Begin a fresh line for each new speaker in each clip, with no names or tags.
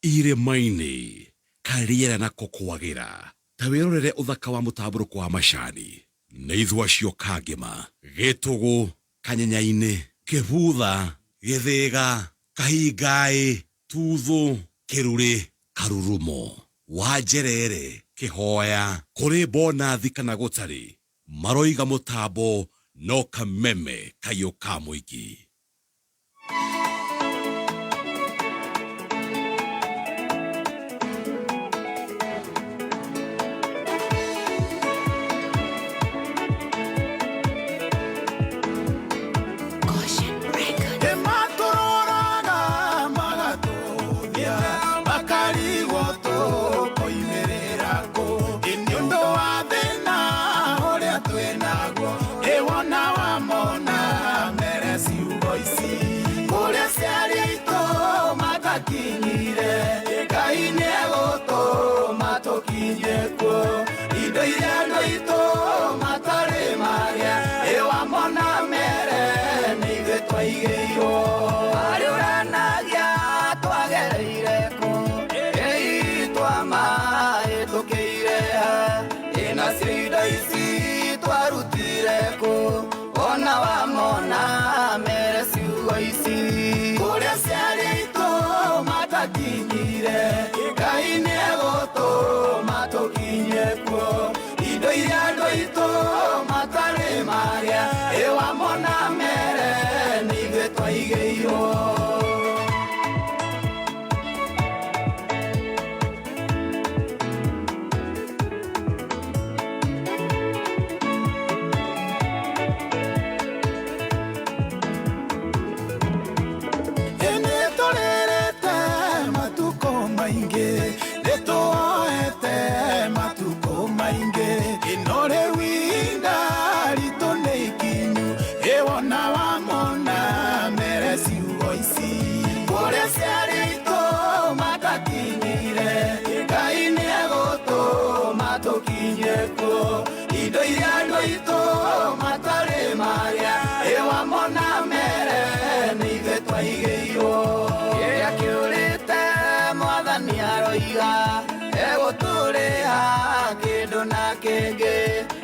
irĩma-inĩ kariera na kokwagĩra ta wĩrorere ũthaka wa mũtambũrũko wa macani nĩ ithua cio kangĩma gĩtũgũ kanyenyainĩ kĩbutha gĩthĩga kahingaĩ tuthũ kĩrũrĩ karurumo wanjerere kĩhoya kũrĩ bonathi kana gũtarĩ maroiga mũtambo no kameme kayo ka mũingĩ.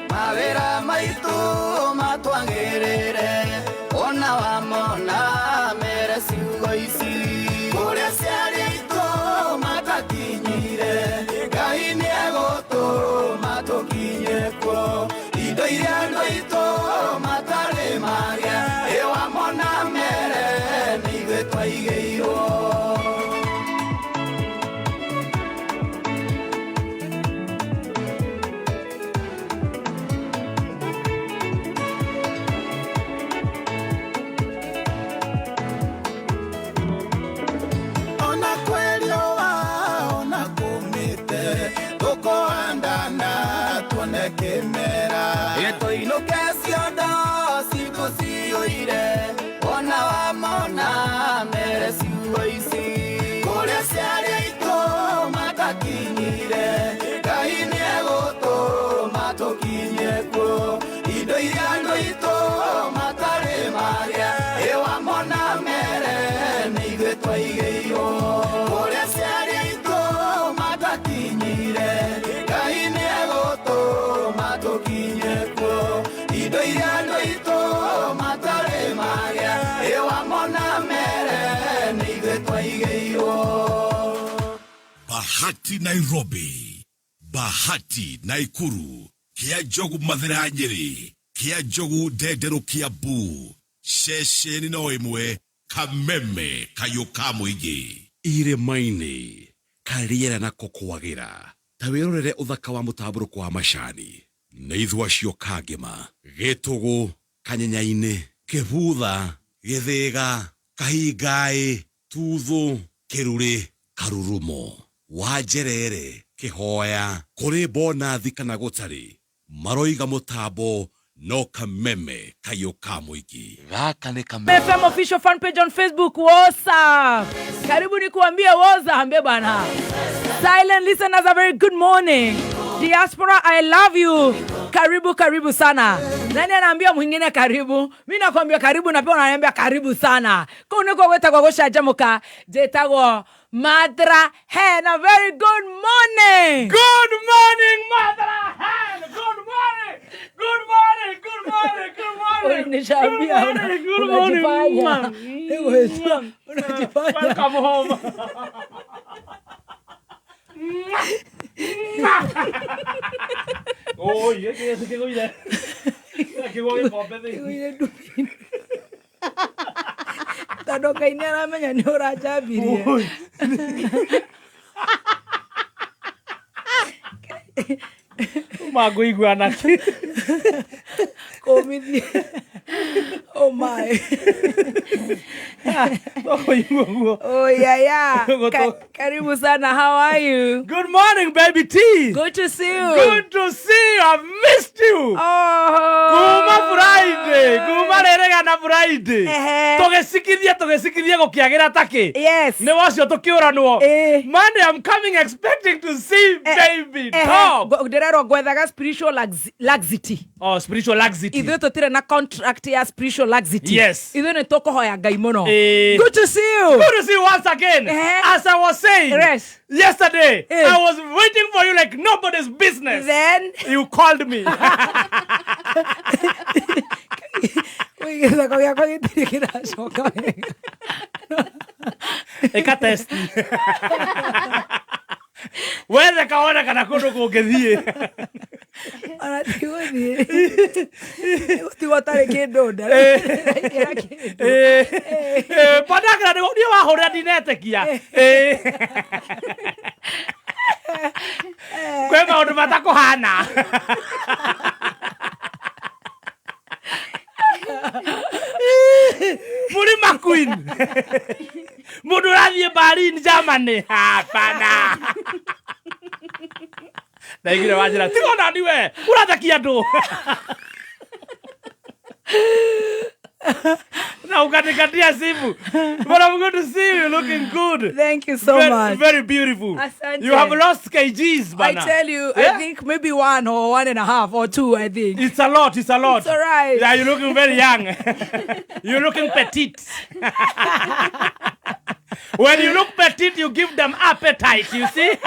Mawera maitu matwagirire ona wamona mere ciugo ici kuria ciari itu matakinyire Ngai nĩegũtũma tũkinye kuo indo iria andũ aitũ matarĩ magĩa wamona mere nĩ ithuĩ twaigĩirwo.
Bahati Nairobi, Bahati Naikuru, Kia Jogu Mathira Nyeri, Kia Jogu Dedero Kiambu, Shesheni no imwe kameme kayo ka mũingĩ. Irĩma-inĩ kariera na kokwagĩra ta wĩrorere ũthaka wa mũtambũrũko wa macani nĩ ithua cio kangĩma gĩtũgũ kanyenyainĩ kĩbutha gĩthĩga kahingaĩ tuthũ kĩrũrĩ karurumo wanjerere kĩhoya kũrĩ bonathi kana gũtarĩ maroiga mũtambo no kameme kayo ka mũingĩ. Gaka nĩ kameme
FM official fan page on Facebook. Wosa karibu ni kuambia woza ambe bana. Silent listeners, a very good morning. Diaspora, I love you. Karibu karibu sana. Nani anaambia mwingine karibu? Mimi nakwambia karibu na pia unaniambia karibu sana. Kwa uniko weta kwa gosha jamuka jetago Madra Hen. A very good morning.
Good morning, Madra Hen. Good morning. Good morning. Good morning. Good morning. Good morning. Good morning. Welcome home. Oh, yeah, que voy a que voy a comer.
Tado kaini aramenya ni urajabirie.
Mago iguana.
Comedy. Oh my. Oh yeah. Karibu sana. How are you?
Good morning, baby T.
Good to see you.
Good to see you. I've missed you.
Oh.
Kuma Friday. Kuma rerega na Friday. Togesikithia gokiagira taki.
Yes.
Ne wacio tukiuranwo. Monday I'm coming expecting to see baby. Talk.
Ndirero gwethaga spiritual laxity.
Oh, spiritual laxity.
Ithuĩ tũtirĩ na contract ya spiritual laxity.
Yes.
Ithuĩ nĩ tũkũhoya Ngai mũno. Good to see you.
Good to see you once again. As I was saying yesterday, I was waiting for you like nobody's business.
Then
you called me. Eka test. Whether kaona kana kundu kungithie.
Ana tigũthiĩ. Ũtigwo tarĩ kĩndũ nda.
Pandakĩra nĩ wahũrĩra ndinetekia. Kwĩ maũndũ matakũhana. Muri McQueen. Mundu ũrathiĩ Berlin, Germany. Hapana. Ndaigire wanjĩra tiga nani we ũrathakia andũ. Now ukatia simu. But I'm going to see you looking good.
Thank you so much.
Very beautiful.
Asante.
You have lost kgs, Bana.
I tell you, I think maybe 1 or 1.5 or 2, I think.
It's a lot. It's all
right.
Yeah, you're looking very young. You're looking petite. When you look petite, you give them appetite, you see?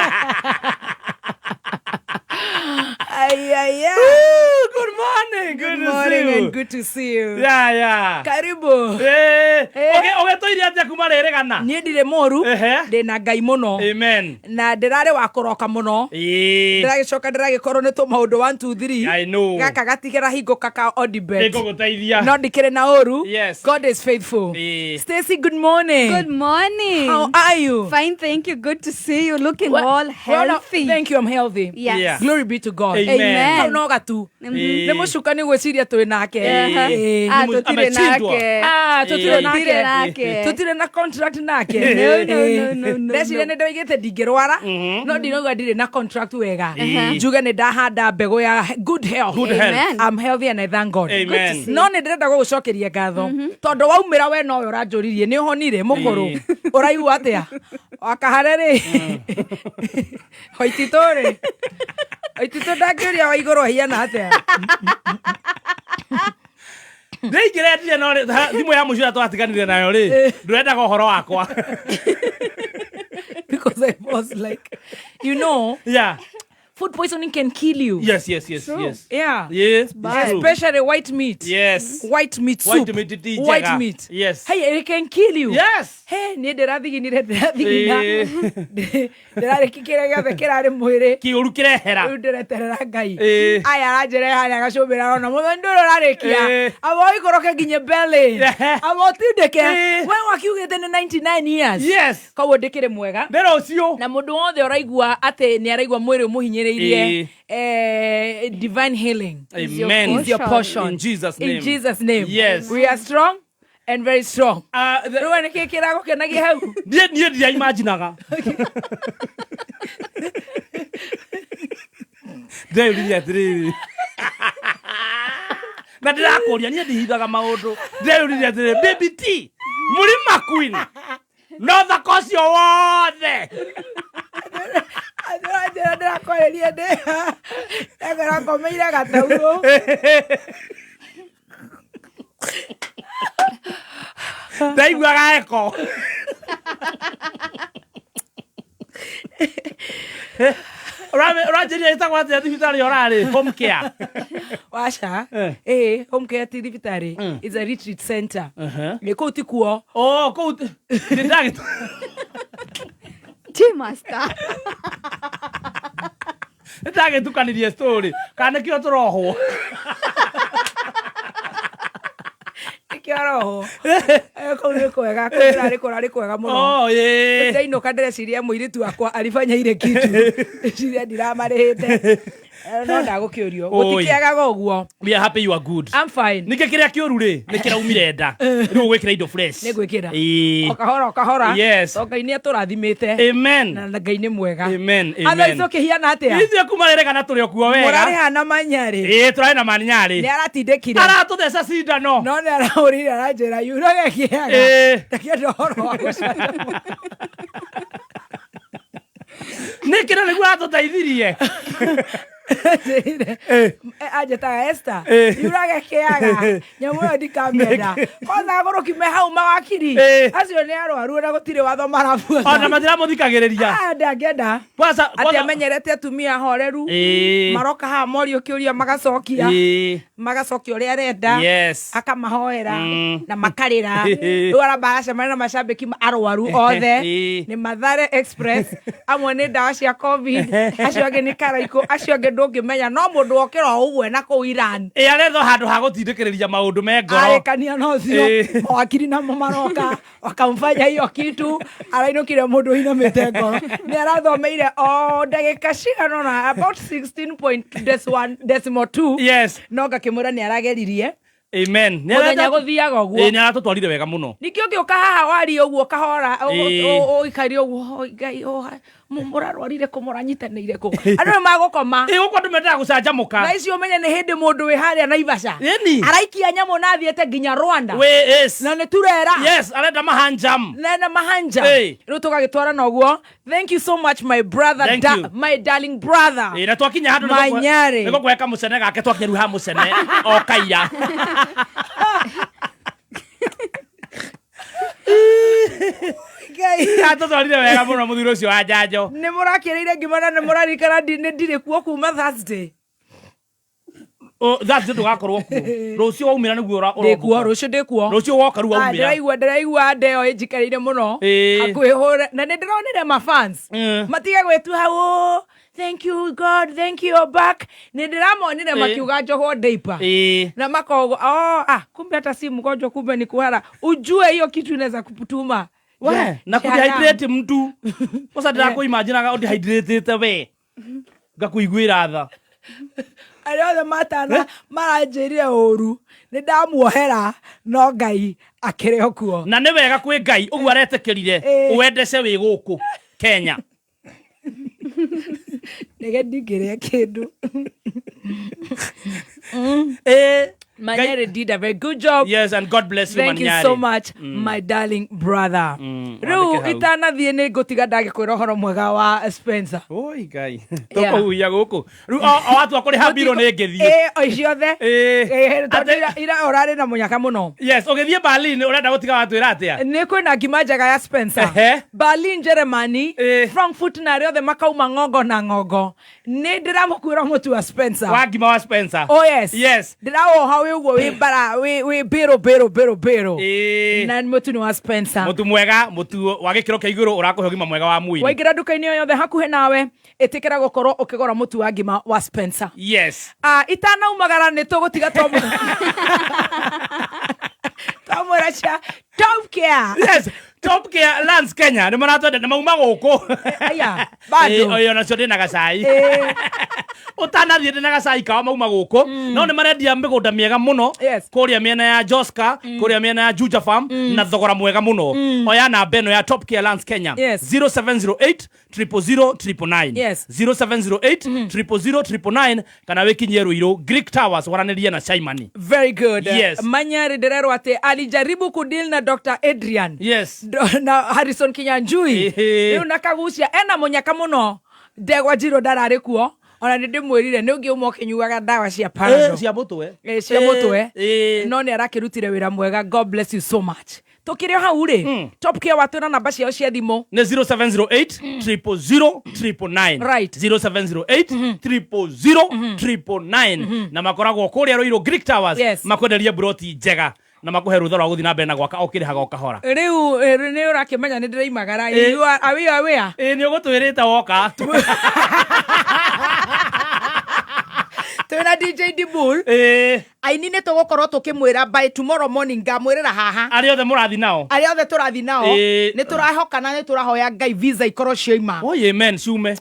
Good morning. Good to see you.
And good to see you.
Yeah.
Karibu.
Okay, toiria atia kuma rĩrĩgana.
Niĩ ndirĩ mũru. Ndĩna Ngai mũno.
Amen.
Na ndĩrarĩ wa kũroka mũno. Ndĩragĩcoka ndĩragĩkorwo nĩ tũmaũndũ 1 2 3.
I know.
Gaka gatigĩra hingũka ka Odibet.
Nĩngũgũteithia.
No ndikĩrĩ na ũru.
Yes.
God is faithful. Stacy, good morning.
Good morning.
How are you?
Fine, thank you. Good to see you. Looking all healthy.
Thank you, I'm healthy.
Yes.
Yeah.
Glory be to God.
Amen.
Kau no gatu. Nĩ mũcuka nĩ gwĩciria tũrĩ nake.
Tũtirĩ nake.
Tũtirĩ nake. Tũtirĩ na contract nake.
No.
Ndeciria nĩ ndoigĩte ndingĩrwara. No ndinauga ndirĩ na contract wega. Njuge nĩ ndahanda mbegũ ya good health.
Good health.
I'm healthy and I thank God.
Amen.
No nĩ ndĩrenda gũgũcokeria ngatho. Tondũ waumĩra we no ũranjũririe nĩ ũhonire mũkũrũ. Ũraigua atĩa? Wakahare rĩ. Waititũ rĩ. Waititũ ndangĩũria wa igũrũ hiana atĩa.
Ndĩingĩrĩtire no thimũ ya mũciĩ twatiganire nayo rĩ. Ndũrendaga ũhoro wakwa.
Because I was like, you know,
Yeah.
food poisoning can kill you.
Yes.
Yeah.
Yes.
Especially white meat.
Yes.
White meat soup.
White meat ti
White
njega.
meat.
Yes.
Hey, it can kill you.
Yes.
Hey, ni ndĩrathiginire. Ndĩrarĩ kĩrĩa gĩothe kĩrarĩ mwĩrĩ.
Kĩũru kĩrehera.
Rĩu ndĩreterera Ngai.
Eh.
Aya aranjĩra harĩa gacũmbĩra rona mũthenya ndũrĩ ũrarĩkia. Abo ikoroke nginye belly. Abo tindĩke. We wakiugĩte nĩ 99 years.
Yes.
Koguo ndĩkĩrĩ mwega.
Ndĩra ũcio.
Na mũndũ wothe ũraigua atĩ nĩ araigua mwĩrĩ ũmũhinyĩrĩirie divine healing
Amen.
is your portion.
In Jesus' name.
In Jesus' name.
Yes.
We are strong and very strong.
The-
Rĩu nĩ kĩĩ kĩragũkenagia hau?
niĩ ndiaimaginaga ndĩrĩũririe atĩrĩrĩ na ndĩrakũria niĩ ndihithaga maũndũ ndĩrĩũririe atĩrĩrĩ baby T mũrĩ McQueen no thaka ũcio wothe
Ndĩrakwarĩria ndĩrakomeire gataurũ.
ndaiguaga eko Rajeria itagwa atia thibitari orari home care.
Washa. Home care ti thibitari is a retreat center. Ni ko ti kuo.
Oh, ko ni ndagi.
Ti master.
Ndagi tukanirie story. Kana kio toroho.
Kiaro. Kwega kwega muno.
Oh, yeah.
Ndaino kadreciria muiritu akwa alifanya ile kitu. Ciria ndiramarehete. No ndagukiurio. Gutikiaga uguo.
We are happy you are good.
I'm fine.
Nike kiria kiuru ri, nikira umire nda. Riu gwikira indo fresh.
Ni gwikira. Okahora.
Yes.
Ngai ni aturathimite.
Amen.
Na Ngai ni mwega.
Amen.
Atha ico kihiana atia.
Ithe kumarere kana turi okuo wega.
Murari hana manyari.
Turari na maninyari.
Ni aratindikire.
Aratutheca cindano.
No ni araurire aranjira yuraga kiaga. Takienda horo wa gucana.
Nikira niguo atutaithirie.
Ajeta Esther yuraga kiaga nyamuyo ndikamenda kwanza goro kime hau mawakiri acio ni arwaru na gutire watho marabuata
Ona matira muthikagiriria
ndangenda
kwanza
ati amenyerete atumia horeru maroka ha morio kiuria magacokia uri arenda akamahoera na makarira rwara barasha marina mashabiki arwaru othe ni Mathare Express amwe ni ndawa cia covid acio ange ni karaiko acio ange ndungimenya no mundu okira uguo na ku Iran
aretho handu ha gutindikiriria maundu me ngoro
arekania no cio wakiri na maroka wakamfanya hiyo kitu arainukire mundu inamite ngoro ni arathomeire o ndagika cigana na about 16.1
yes
no ngakimura ni arageririe
amen
ni guthiaga uguo
ni aratutwarire wega muno
nikio ngioka haha wari uguo kahora o ikari uguo ngai murarwarire kumuranyitaniire ku andu magukoma
guko ndumendaga gucanjamuka
na icio menye ni hindi mundu wi haria Naivasha araikia nyamu na thiete nginya Rwanda na ni turera
arenda mahanjam
na mahanja riu tugagitwara na uguo thank you so much my brother my darling brother
na twakinya handu niko gweka mucene gake twakinya ruha mucene o kaia atotwarire wega muno muthuri ucio wa njanjo
ni murakirire ngimana ni murarikana ndire kuo kuma Thursday
Thursday ndugakorwo kuo rucio waumira niguo
ndikuo rucio ndikuo
rucio woka ru waumira
ndiraigua ndeo injikarire muno akwihura na ni ndironire ma fans matige gwetu hau thank you God thank you back ni ndiramonire makiuga njoho ndeipa na makogo kumbe hata si mgonjwa kumbe ni kuhara ujue hiyo kitu inaweza kuputuma
na kudehydrate mtu kosa ndako imagine ga dehydrate we ngakuiguira tha
ariothe matana maranjirire uru ni ndamuohera no Ngai akire okuo
na ni wega kwi Ngai ugu aretekirire uwendece wi guku Kenya
nige ndingire kindu Manyere did a very good job.
Yes, and God bless you,
Thank you so much, my darling brother. Riu itana thie ni ngutiga ndagikwira horo mwega wa Spencer.
Oi Ngai. Toko huya guku. Riu o watu akuri habiro ni ngithie.
Oiciothe. Ira orari na munyaka muno.
Yes, ogithie Berlin urenda gutiga watu ira atia.
Ni kwina ngima njega ya Spencer. Berlin, Germany, Frankfurt na riothe makauma ngongo na ngongo. Ni ndiramukwira mutu wa Spencer.
Wa ngima wa Spencer.
Oh yes.
Yes.
Ndirawo hawe ugo we bara we bero na mutu ni wa Spencer
mutu mwega mutu wa gikiro kia iguru urakuhe ngima mwega wa mwili
waingira duka-ini yothe hakuhe nawe itikira gukorwo ukigora mutu wa ngima wa Spencer
yes
itana umagara ni tugutiga tomu tamuracha Top Care
yes Top Care Lands Kenya ni maratwende na mauma guku
aya bado
oyo nacio ndina gacai utanathie ndina gacai kawa mauma guku no ni marendia migunda miega muno kuria miena ya Joska kuria miena ya Juja Farm na thogora mwega muno oya na beno ya Top Care Lands Kenya 0708 000 0708 000 kana wikinyie Ruiru Greek Towers waranirie na Shaimani
very good Manyari derero ate alijaribu kudeal na Dr. Adrian na Harrison Kinyanjui riu nakagucia ena munyaka muno ndegwa njiro ndarari kuo ona ndi mwirire ni ungi umo kinyuaga ndawa cia parado
cia mutwe
cia mutwe no ni arakirutire wira mwega God bless you so much Tukirio hau ri top care watu na namba ciao cia thimo
ne 0708 000
Right.
0708 000 na makoragwo kuria Ruiru Greek Towers
Yes.
makwenderia broti njega na makuhe rutha rwa guthi na mbere na gwaka okirihaga okahora
riu ni urakimenya ni ndiraimagara awia
ni ugutwirite woka
twina DJ Dibul aini ni tugukorwo tukimwira by tomorrow morning ngamwirira haha
ari othe murathi nao
turathi nao ni turahoka na ni turahoya Ngai visa ikorwo cioima
oh amen ciume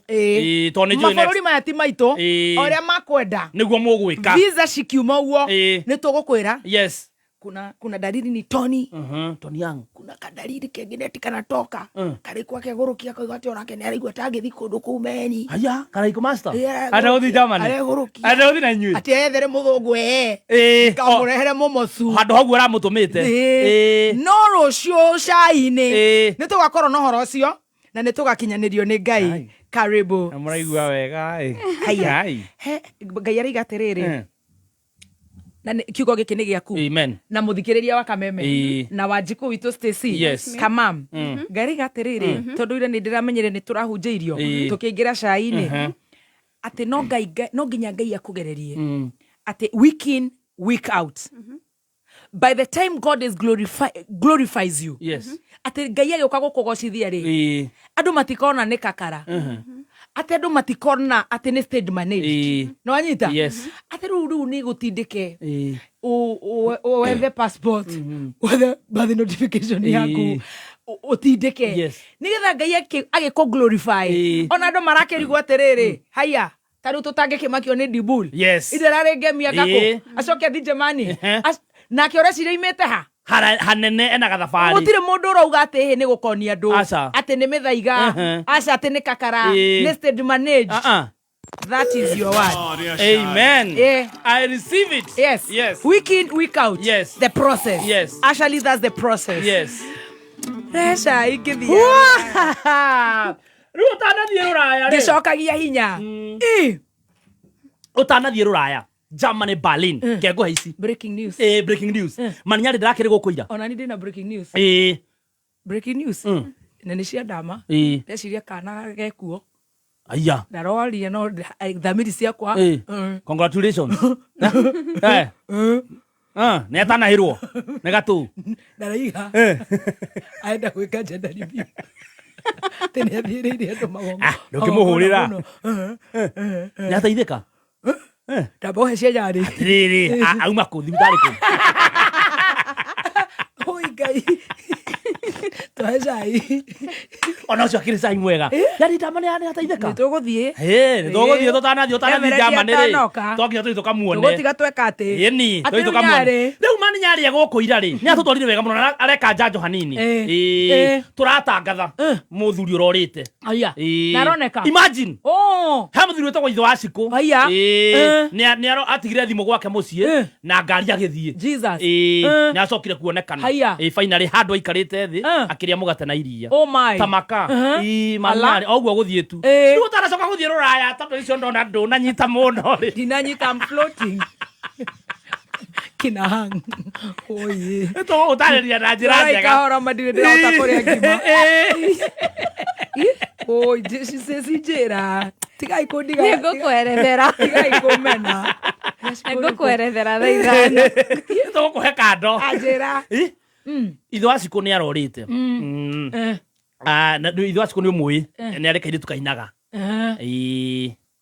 to ni join
mabũrũri maya ti maitũ oria makwenda
niguo mugwika
visa cikiuma uguo ni tugukwira
yes
kuna dalili ni Tony
Tony yangu
kuna kadalili kengine tikanatoka kari kwake gurukia kwa gati onake ni araigua tangithi kundu kumeni
aya karaiko master ada uthi Germany ada uthi na nyui
ati ethere muthungu kamurehere mumosu
handu hagu aramutumite
no rucio cai-ini ni tugakorwo na horo ucio na ni tugakinyanirio ni Ngai karibu
muraigua wega
haya Ngai araiga atiriri na kiugo giki ni giaku
amen
na muthikiriria wa Kameme na Wanjiku witu Stacy
Yes.
Kamam Ngai gatiriri tondu ire ni ndiramenyere ni turahunjeirio tukiingira cai-ini ati no nginya Ngai akugererie ati week in week out by the time God is glorifies you
yes
ati Ngai agioka gukugocithia ri andu matikona ni kakara ati andu matikona ati ni stage managed no anyita
yes
ati ru ni gutindike wethe passport wethe birth notification yaku utindike
Yes.
nigetha Ngai agiko glorify ona andu marakerigwo atiriri haya taru tutangikimakio ni Dibul
yes
iderare ngemia gako acoke thi Germany nake ureciria imete ha
hanene ena gathabari
gutire mundu urauga ati hi ni gukonia andu
Aca.
ati ni mithaiga aca ati ni kakara ni stage managed that is your word
amen
Yeah.
I receive it
yes week in week out
Yes.
the process
Yes.
actually that's the process
yes
resha ikithia
riu utanathie ruraya ri
gicokagia hinya
utanathie ruraya Germany Berlin kengo haici
breaking news
breaking news maninyari ndirakiri gukuira
ona ni ndina breaking news
eh
breaking news nene cia ndama ndeciria kana gekuo
aya
ndaroria no thamiri ciakwa
congratulations netanahirwo nä gatå
ndaraiga aenda gwä gender review tä nä athiä rä ire andå magongo
ndå kä må hå rä ra nä ateithä ka
ndambohe cianyarä
rä rä auma kå thibitarä kå
oi Ngai twahe cai
ona å cio akä rä cai mwega yani ndama nä ateithä ka
nä tå gå thiä
nä tå gå thiä tå tanathiä Germany rä twakinya tå thä
gå tiga tweka atä
ni rä u maninyarä gå kå ira rä nä atå twarire wega må no areka njanjo hanini tå ratangatha må thuri å rorä te
aya naroneka
imagine he må thuri wä tagwo ithe wa cikå
aya
nä atigire thimå gwake må ciä na ngari agä thiä
Jesus
nä acokire kuonekana
Haya.
finally handå aikarä te thä akä rä a må gate na iria
oh my
tamaka manarä o guo gå thiä tu rä u tanacoka gå thiä rå raya tondå icio ndona ndå nanyita må no rä
dinanyita I'm floating kinahang oye
å tarä ria na njä ra njega
kahora madirä ndärahota kå rä a ngima oi ceci njĩra tigai kũndiga
Nĩ ngũkwerethera.
tigai kũmena
Nĩ ngũkwerethera thaa ithano.
tå gå kå he kando
anjĩra
ithe wa cikå nä arorä te ithe wa cikå nä å må ä nä arä kairä tu kainaga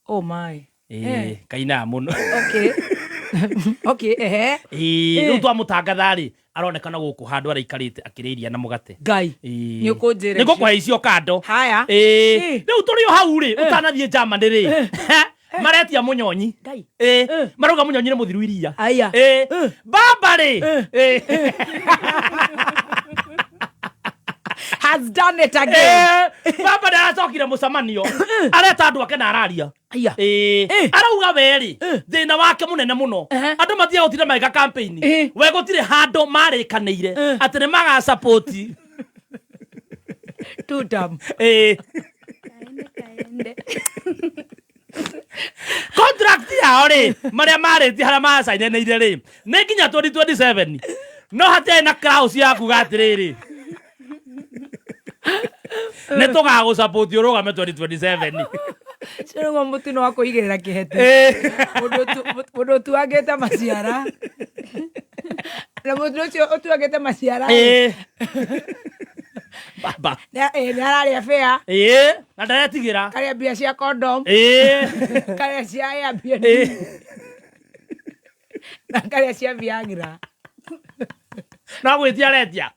oh my
kainaga må no
okay okay
rä u twamå tangatha rä aronekana gå kå handå araikarä te akä rä iria na må gate
Ngai nĩ ũkũnjĩra
nä ngå kå he icio kando
haya
rä u tå rä o hau rä å tanathiä Germany rä maretia må nyonyi
Ngai
marauga må nyonyi nä må thiru iria
aya
baba rä
has done it again
baba ndaracokire mucemanio areta andu ake na araria
aya
arauga weri thina wake munene muno andu matia gutire maika campaign we gutire handu marikaniire ati ni maga support
tutam
contract yao ri maria mariti haria macainene ire ri ni nginya 2027 no hate na kraus yaku gatiriri netoga go support urugame 2027
Sino ngo mutino wako igirira kihete mundu tu ageta maciara na mundu ucio utuagete maciara
baba
narari afea
na ndaretigira
kare bia cia condom kare cia Airbnb na kare cia Viagra
na gwitia retia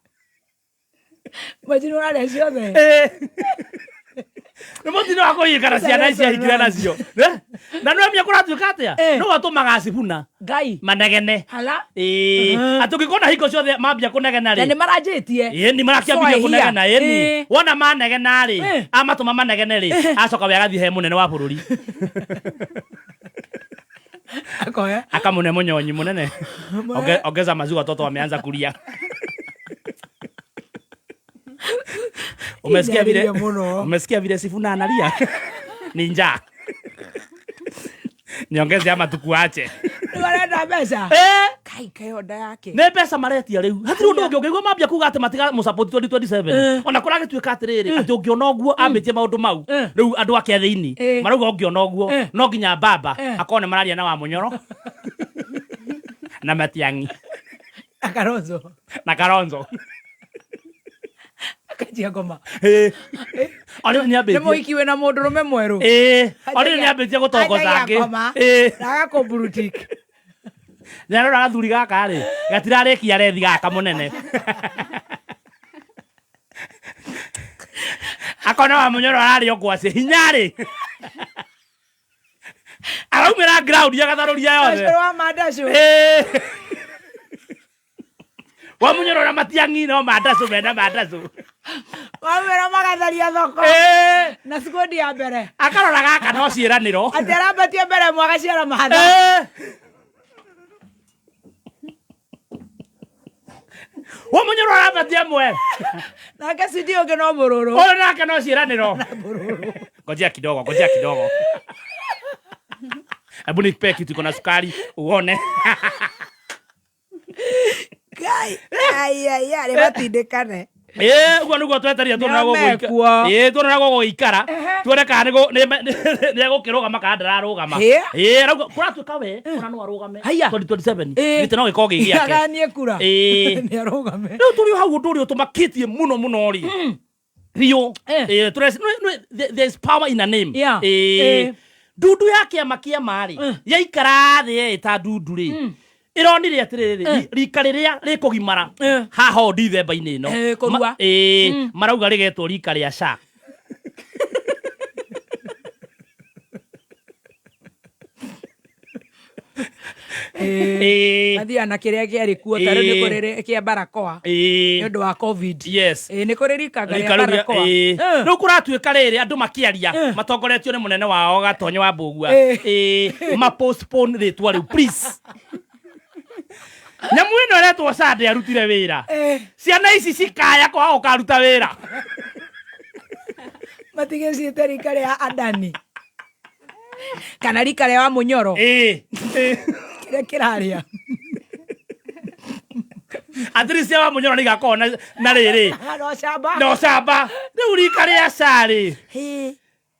majinu ari ciothe
no mutino wako igara ciana icia hikira nacio na no mia kuratuika atia no watumaga cibuna
ngai
manegene
hala
atukikona hiko ciothe mambia kunegena ri
ni marajitie
ni marakiambia kunegena ni wona manegena ri amatuma manegene ri acoka we agathie he munene wa bururi
akoya
akamune munyonyi munene ongeza maziwa watoto wameanza kulia. Umesikia vile Sifuna analia? Ninja. Niongeze ama tukuache.
Niwarenda pesa. Kai oda yake.
Ne pesa maretia riu. Hatiri undu ungi ugigwa mambia kuga ati matiga mu support 2027. Ona kurage tuika atiriri ati ungiona oguo ambitie maundu mau. Riu andu ake thiini. Marauga ungiona oguo no nginya baba akone mararia na wa munyoro. Na Matiangi. Na Karonzo.
Akajia ngoma.
Ari ni abetie.
Nemo ikiwe na mundu rume mweru.
Ari ni abetie gutongoza ngi.
Naga ko boutique.
Nero ra thuri gaka ri. Gatirarikia rethi gaka munene. Akona wa munyoro ari okwase hinyari. Araumira ground ya gatharuria yothe.
Wa Mandacu.
Wa munyoro na Matiangi no Mandacu mena Mandacu.
Wamera magatharia thoko. Na sikundi ya mbere.
Akarora gaka no ciiraniro.
Atera batie mbere mwaga ciara mahatha.
Wa munyoro na batie mwe.
Na kasi dio ke no bururu.
Ona nake no ciiraniro. Ngojea kidogo. Hebu nipe kitu iko na sukari uone.
Kai. Ai, batindikane.
Ugo nugo tweteria tuna gogo. Tuna gogo ikara. Tuone kana ne gokiroga makandara rugama. Rauga kuratuka we, kuna no arugame. 2027. Nite no gikogi giake.
Aganie kura. Ni arugame.
No turi hau turi tumakitie muno ri. Rio. There's power in a name. Dudu yake amakia mari. Yaikara thi eta dudu ri. Ironire atiriri rika riria rikugimara haho Dithemba-ini no
kurua
marauga rigetwo rika ria sha
athia na kiria kiari kuo tare ni kurire kia barakoa ni undu wa covid ni kuririka ngari ya barakoa
no kuratuika riri andu makiaria matongoretio ni munene wao Gatonyo wa Mbugua ma postpone ritwa riu please. Nyamu ino retwo Sande arutire wira. Ciana ici cikaya kwa ukaruta wira.
Matige ciete rika ria Adani. Kana rika ria wa Munyoro. Kire kiraria.
Atrisia wa Munyoro ni gako na riri. No camba. Riu rika ria Sari.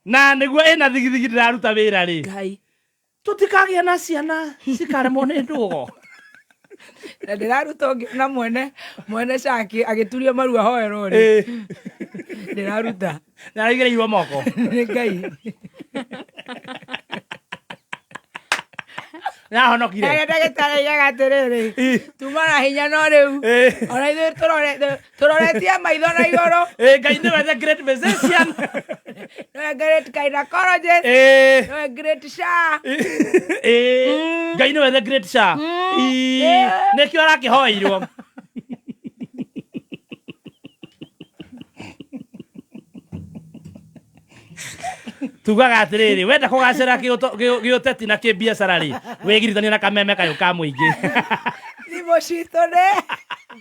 Na niguo ina thigithigi ndiraruta wira ri.
Ngai.
Tutikagia na ciana cikaremwo ni ndugo.
Na ndiraruta na mwene Shaki agituria maru ahoerwo ri ndiraruta
na rigereirwo moko
ni Ngai
na honokire
ndagĩtarĩ yagatiriri tumana hinya no riu ona ithuĩ turoretie maitho na igũrũ
Ngai nĩwe the great physician
nĩwe great gynecologist nĩwe great sha
Ngai nĩwe the great sha nĩkĩo arakĩhoeirwo tugaga atiriri wenda kugacira giuteti na kibiacara ri wigiritania na kameme kayo ka muingi
thimo citũ nĩ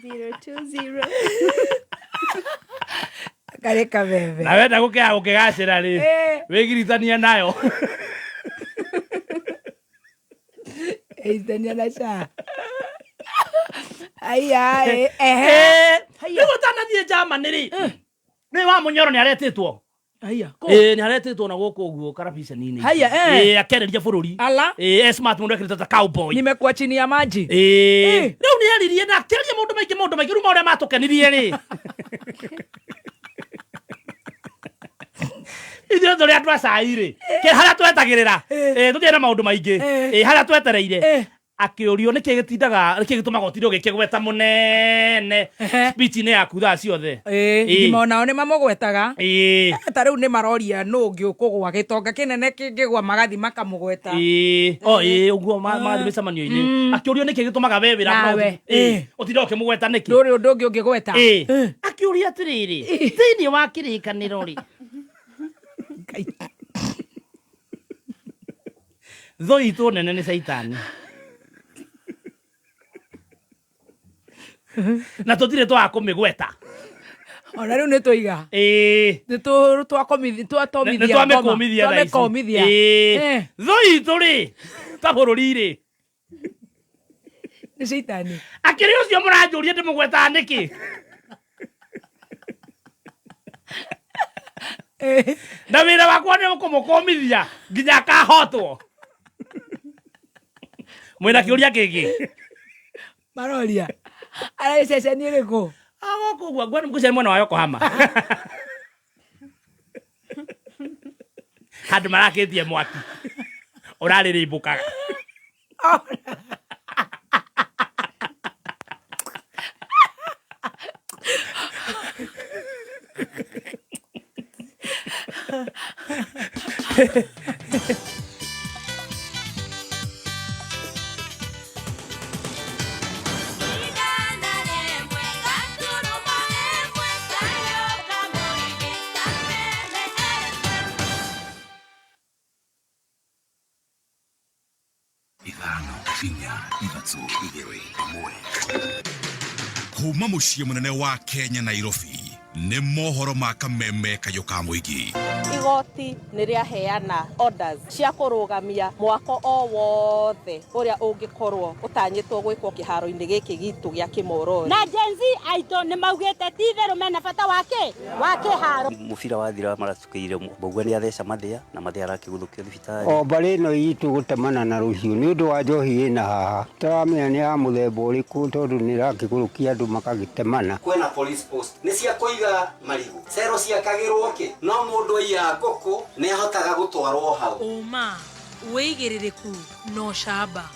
020
karĩ kameme
na wenda gukigacira ri wigiritania nayo
Eistania na sha Aya
Niwe tanathie Germany ri. Ni wa Munyoro ni aretitwo.
Aya ko.
Ni aretitwo na guku uguo karabicani-ini.
Aya
akereria bururi.
Ala.
Smart mundu ekirite ta cowboy.
Nimekuwa chini ya maji.
Riu ni aririe na akereria maundu maingi ruma uria matukenirie ri. Ithuĩ tũrĩ andũ a cai rĩ harĩa twetagĩrĩra tũtirĩ na maũndũ maingĩ harĩa twetereire akĩũrio nĩkĩ gĩtindaga nĩkĩ gĩtũmaga ũtinde ũgĩkĩgweta mũnene speech-inĩ yaku thaa ciothe
ngimonao nĩ mamũgwetaga ta rĩu nĩ maroria nũ ũngĩ ũkũgwa gĩtonga kĩnene kĩngĩgwa magathi makamũgweta
ũguo magathi mĩcemanio-inĩ akĩũrio nĩkĩ gĩtũmaga we wĩra ũtinde ũkĩmũgweta nĩkĩ
ndũrĩ ũndũ ũngĩ ũngĩgweta
akĩũria atĩrĩrĩ thĩinĩ wa kĩrĩkanĩro rĩ thũ itũ nene nĩ Saitani na tũtirĩ twa kũmĩgweta
ona rĩu nĩ tũiga nĩ twatomithia
thũ itũ rĩ ta bũrũri rĩ
nĩ Saitani
akĩrĩ ũcio mũranjũria ndĩmũgwetaga nĩkĩ na wĩra wakwa nĩ kũmũkũmithia nginya akahotwo mwĩna kĩũria kĩngĩ
maroria arĩ ceceni ĩrĩkũ
agũkũ guo mkuceni mwena wa Yokohama handũ marakĩtie mwaki ũrarĩrĩmbũkaga
kuma muciĩ munene wa Kenya Nairobi nĩ mohoro ma kameme kayo ka mũingĩ.
Igoti nĩ rĩaheana orders cia kũrũgamia mwako o wothe ũrĩa ũngĩkorwo ũtanyĩtwo gwĩkwo kĩharo-inĩ gĩkĩ gitũ gĩa Kĩmorori.
Na Gen Z aitũ nĩ maugĩte ti therũ mena bata wa kĩharo.
Mũbira wathira maratukĩire mbũgua nĩ atheca mathĩa na mathĩa arakĩguthũkio thibitarĩ.
O mbarĩ ĩno itũ gũtemana na rũhiũ nĩ ũndũ wa njohi ĩna haha. Tũramenya nĩ ya mũthemba ũrĩkũ tondũ nĩ ĩrakĩgũrũkia andũ makagĩtemana.
Kwĩna police post nĩ cia kũiga marigu cero ciakagĩrwo kĩ no mũndũ aiya ngũkũ nĩ ahotaga gũtwarwo hau.
Uma wĩigĩrĩrĩku no camba.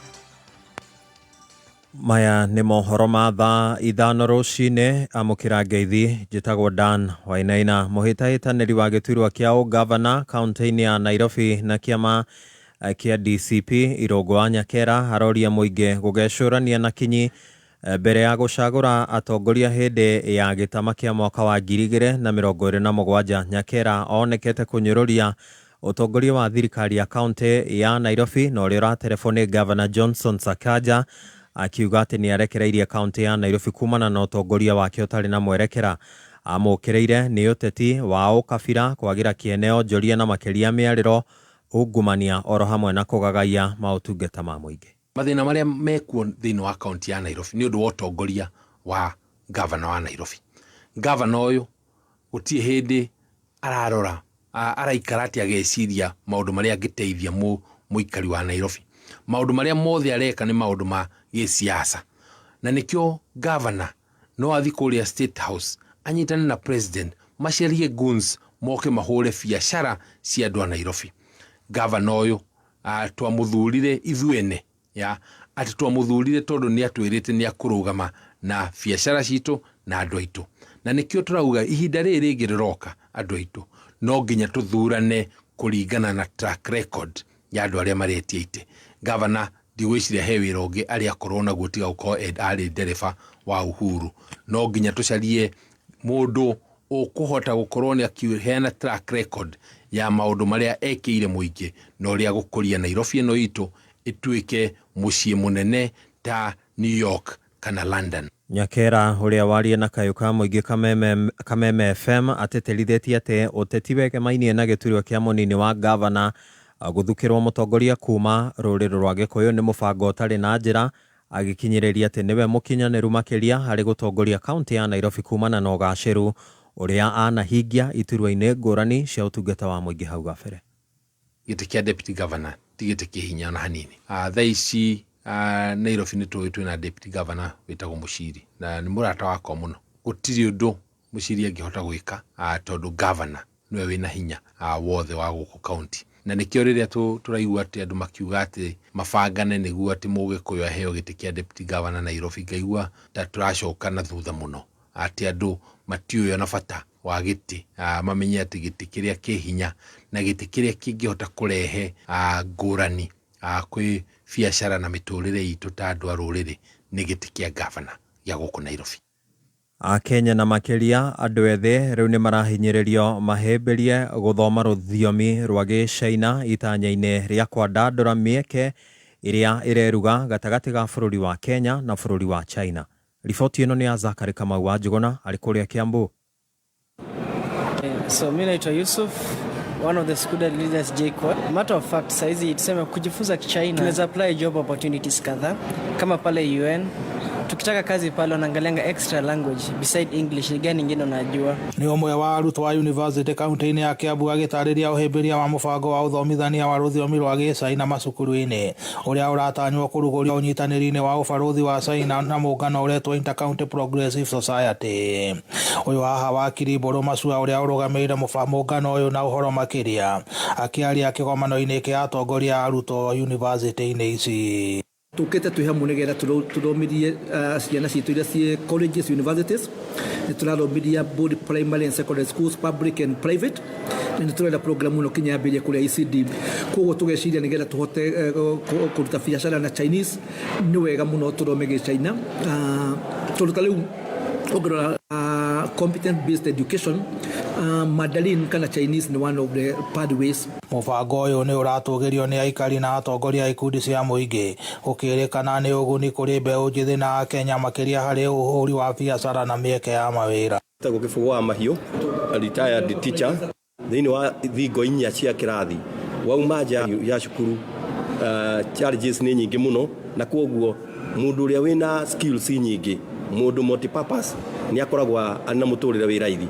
Maya nĩ mohoro ma thaa ithano rũcinĩ amũkĩra ngeithi njĩtagwo Dan Wainaina mũhĩtahĩtanĩri wa gĩturwa kĩa ũgavana kaunti-inĩ ya Nairobi na kĩama kĩa DCP Irũngũ wa Nyakera aroria mũingĩ gũgecũrania na kinyi mbere ya gũcagũra atongoria hĩndĩ ya gĩtama kĩa mwaka wa 2027. Nyakera onekete kũnyũrũria ũtongoria wa thirikari ya kaunti ya Nairobi na ũrĩa ũraterefoni Governor Johnson Sakaja akiuga atĩ nĩ arekereirie kaunti ya Nairobi kumana na ũtongoria wake ũtarĩ na mwerekera. Amũkĩrĩire nĩ ũteti wa ũkabira kwagira kĩeneo njoria na makĩria mĩarĩro ungumania oro hamwe na kũgagaia maũtungata ma mũingĩ.
Mathĩna marĩa mekuo thĩinĩ wa kaunti ya Nairobi nĩ ũndũ wa ũtongoria wa governor wa Nairobi. Governor ũyũ gũtirĩ hĩndĩ ararora araikara atĩ ageciria maũndũ marĩa angĩteithia mũikari wa Nairobi. Maũndũ marĩa mothe areka nĩ maũndũ ma gĩsiasa. Na nĩkĩo governor no athi kũrĩa State House anyitane na president macerie goons moke mahũre biacara cia andũ a Nairobi. Governor ũyũ twamũthurire ithuene atĩ twamũthurire tondũ nĩ atwĩrĩte nĩ akũrũgama na biacara citũ na andũ aitũ. Na nĩkĩo tũrauga ihinda rĩrĩ rĩngĩ rĩroka andũ aitũ no nginya tũthurane kũringana na track record ya andũ arĩa maretia ite. Governor ndigwĩciria he wĩra ũngĩ arĩa akorwo naguo tiga gũkorwo arĩ ndereba wa Uhuru. No nginya tũcarie mũndũ ũkũhota gũkorwo nĩ akĩheana track record ya maũndũ marĩa ekĩire mũingĩ na ũrĩa gũkũria Nairobi ĩno itũ ĩtuĩke mũciĩ mũnene ta New York kana London.
Nyakera ũrĩa warie na kayũ ka mũingĩ Kameme FM ateterithĩtie atĩ ũteti weke mainie na gĩturwa kĩa mũnini wa governor gũthukĩrwo mũtongoria kuma rũrĩrĩ rwa Gĩkũyũ nĩ mũbango ũtarĩ na njĩra agikinyereria ati niwe mukinyaneru makiria hari gutongoria kaunti ya Nairobi kumana na ugaciru uria anahingia iturwa-ini ngurani cia utungata wa muingi hau gabere.
Giti kia deputy governor tigite kihinya na hanini. Thaici Nairobi ni twina deputy governor witagwo Muciri na ni murata wako muno. Gutiri undu Muciri angihota gwika tondu governor niwe wina hinya wothe wa guku county. Na nikio riria turaigua ati andu makiuga ati mabangane niguo ati Mugikuyu aheo giti kia deputy governor Nairobi, ngaigua ta turacoka na thutha muno ati andu matiuyo na bata wa giti mamenye ati giti kiria kihinya na giti kiria kingihota kurehe ngurani kwi biacara na miturire itu ta andu a ruriri ni giti kia governor ya guku Nairobi.
Kenya na makiria andu ethe riu ni marahinyererio mahemberie guthoma ruthiomi rwa Gicaina itanya-ini ria kwandandura mieke iria ireruga gatagati ga bururi wa Kenya na bururi wa China. Ripoti ino ni ya Zakari Kamau wa Njuguna ari kuria Kiambu.
So mimi naitwa Yusuf, one of the student leaders JKUAT. Matter of fact, saizi tuseme kujifunza Kichina tunaweza apply job opportunities kadhaa kama pale UN. Tukitaka kazi pale wanaangalianga extra language beside English, ni gani nyingine unajua.
Ni umwe wa arutwo wa university kaunti-ini ya Kiambu agitariria uhimbiria wa mubango wa uthomithania wa rũthiomi rwa Gicaina macukuru-ini uria uratanywo kuruguria unyitaniri-ini wa ubaruthi wa China na muungano uretwo Inter County Progressive Society. Uyu haha wakiri Mburu Macua uria urugamirire muungano uyu na uhoro makiria akiaria kigomano-ini kia atongoria arutwo university-ini ici.
Tukete twi hamwe nigetha turomirie ciana citu iria cie colleges, universities. Nituraromiria both primary and secondary schools, public and private. Na niturenda programu no kinya yambirie kuria ECD. Koguo tugeciria nigetha tuhote kuruta biacara na Chinese. Ni wega muno turome Gicaina. Turuta riu ogora competent based education. Mandarin kana Chinese ni one of the pathways.
Mubango uyu ni uratugirio ni aikari na atongoria ikundi cia muingi ukirikana ni uguni kuri mbeu njithi na Kenya makiria hari uhuri wa biacara na mieke ya mawira.
Tago Kibugu wa Mahiu, retired teacher thiini wa thingo inya cia kirathi wauma nja ya cukuru. Challenges ni nyingi muno na koguo mundu uria wina skills nyingi, mundu multipurpose ni akoragwa ana muturire wi raithi.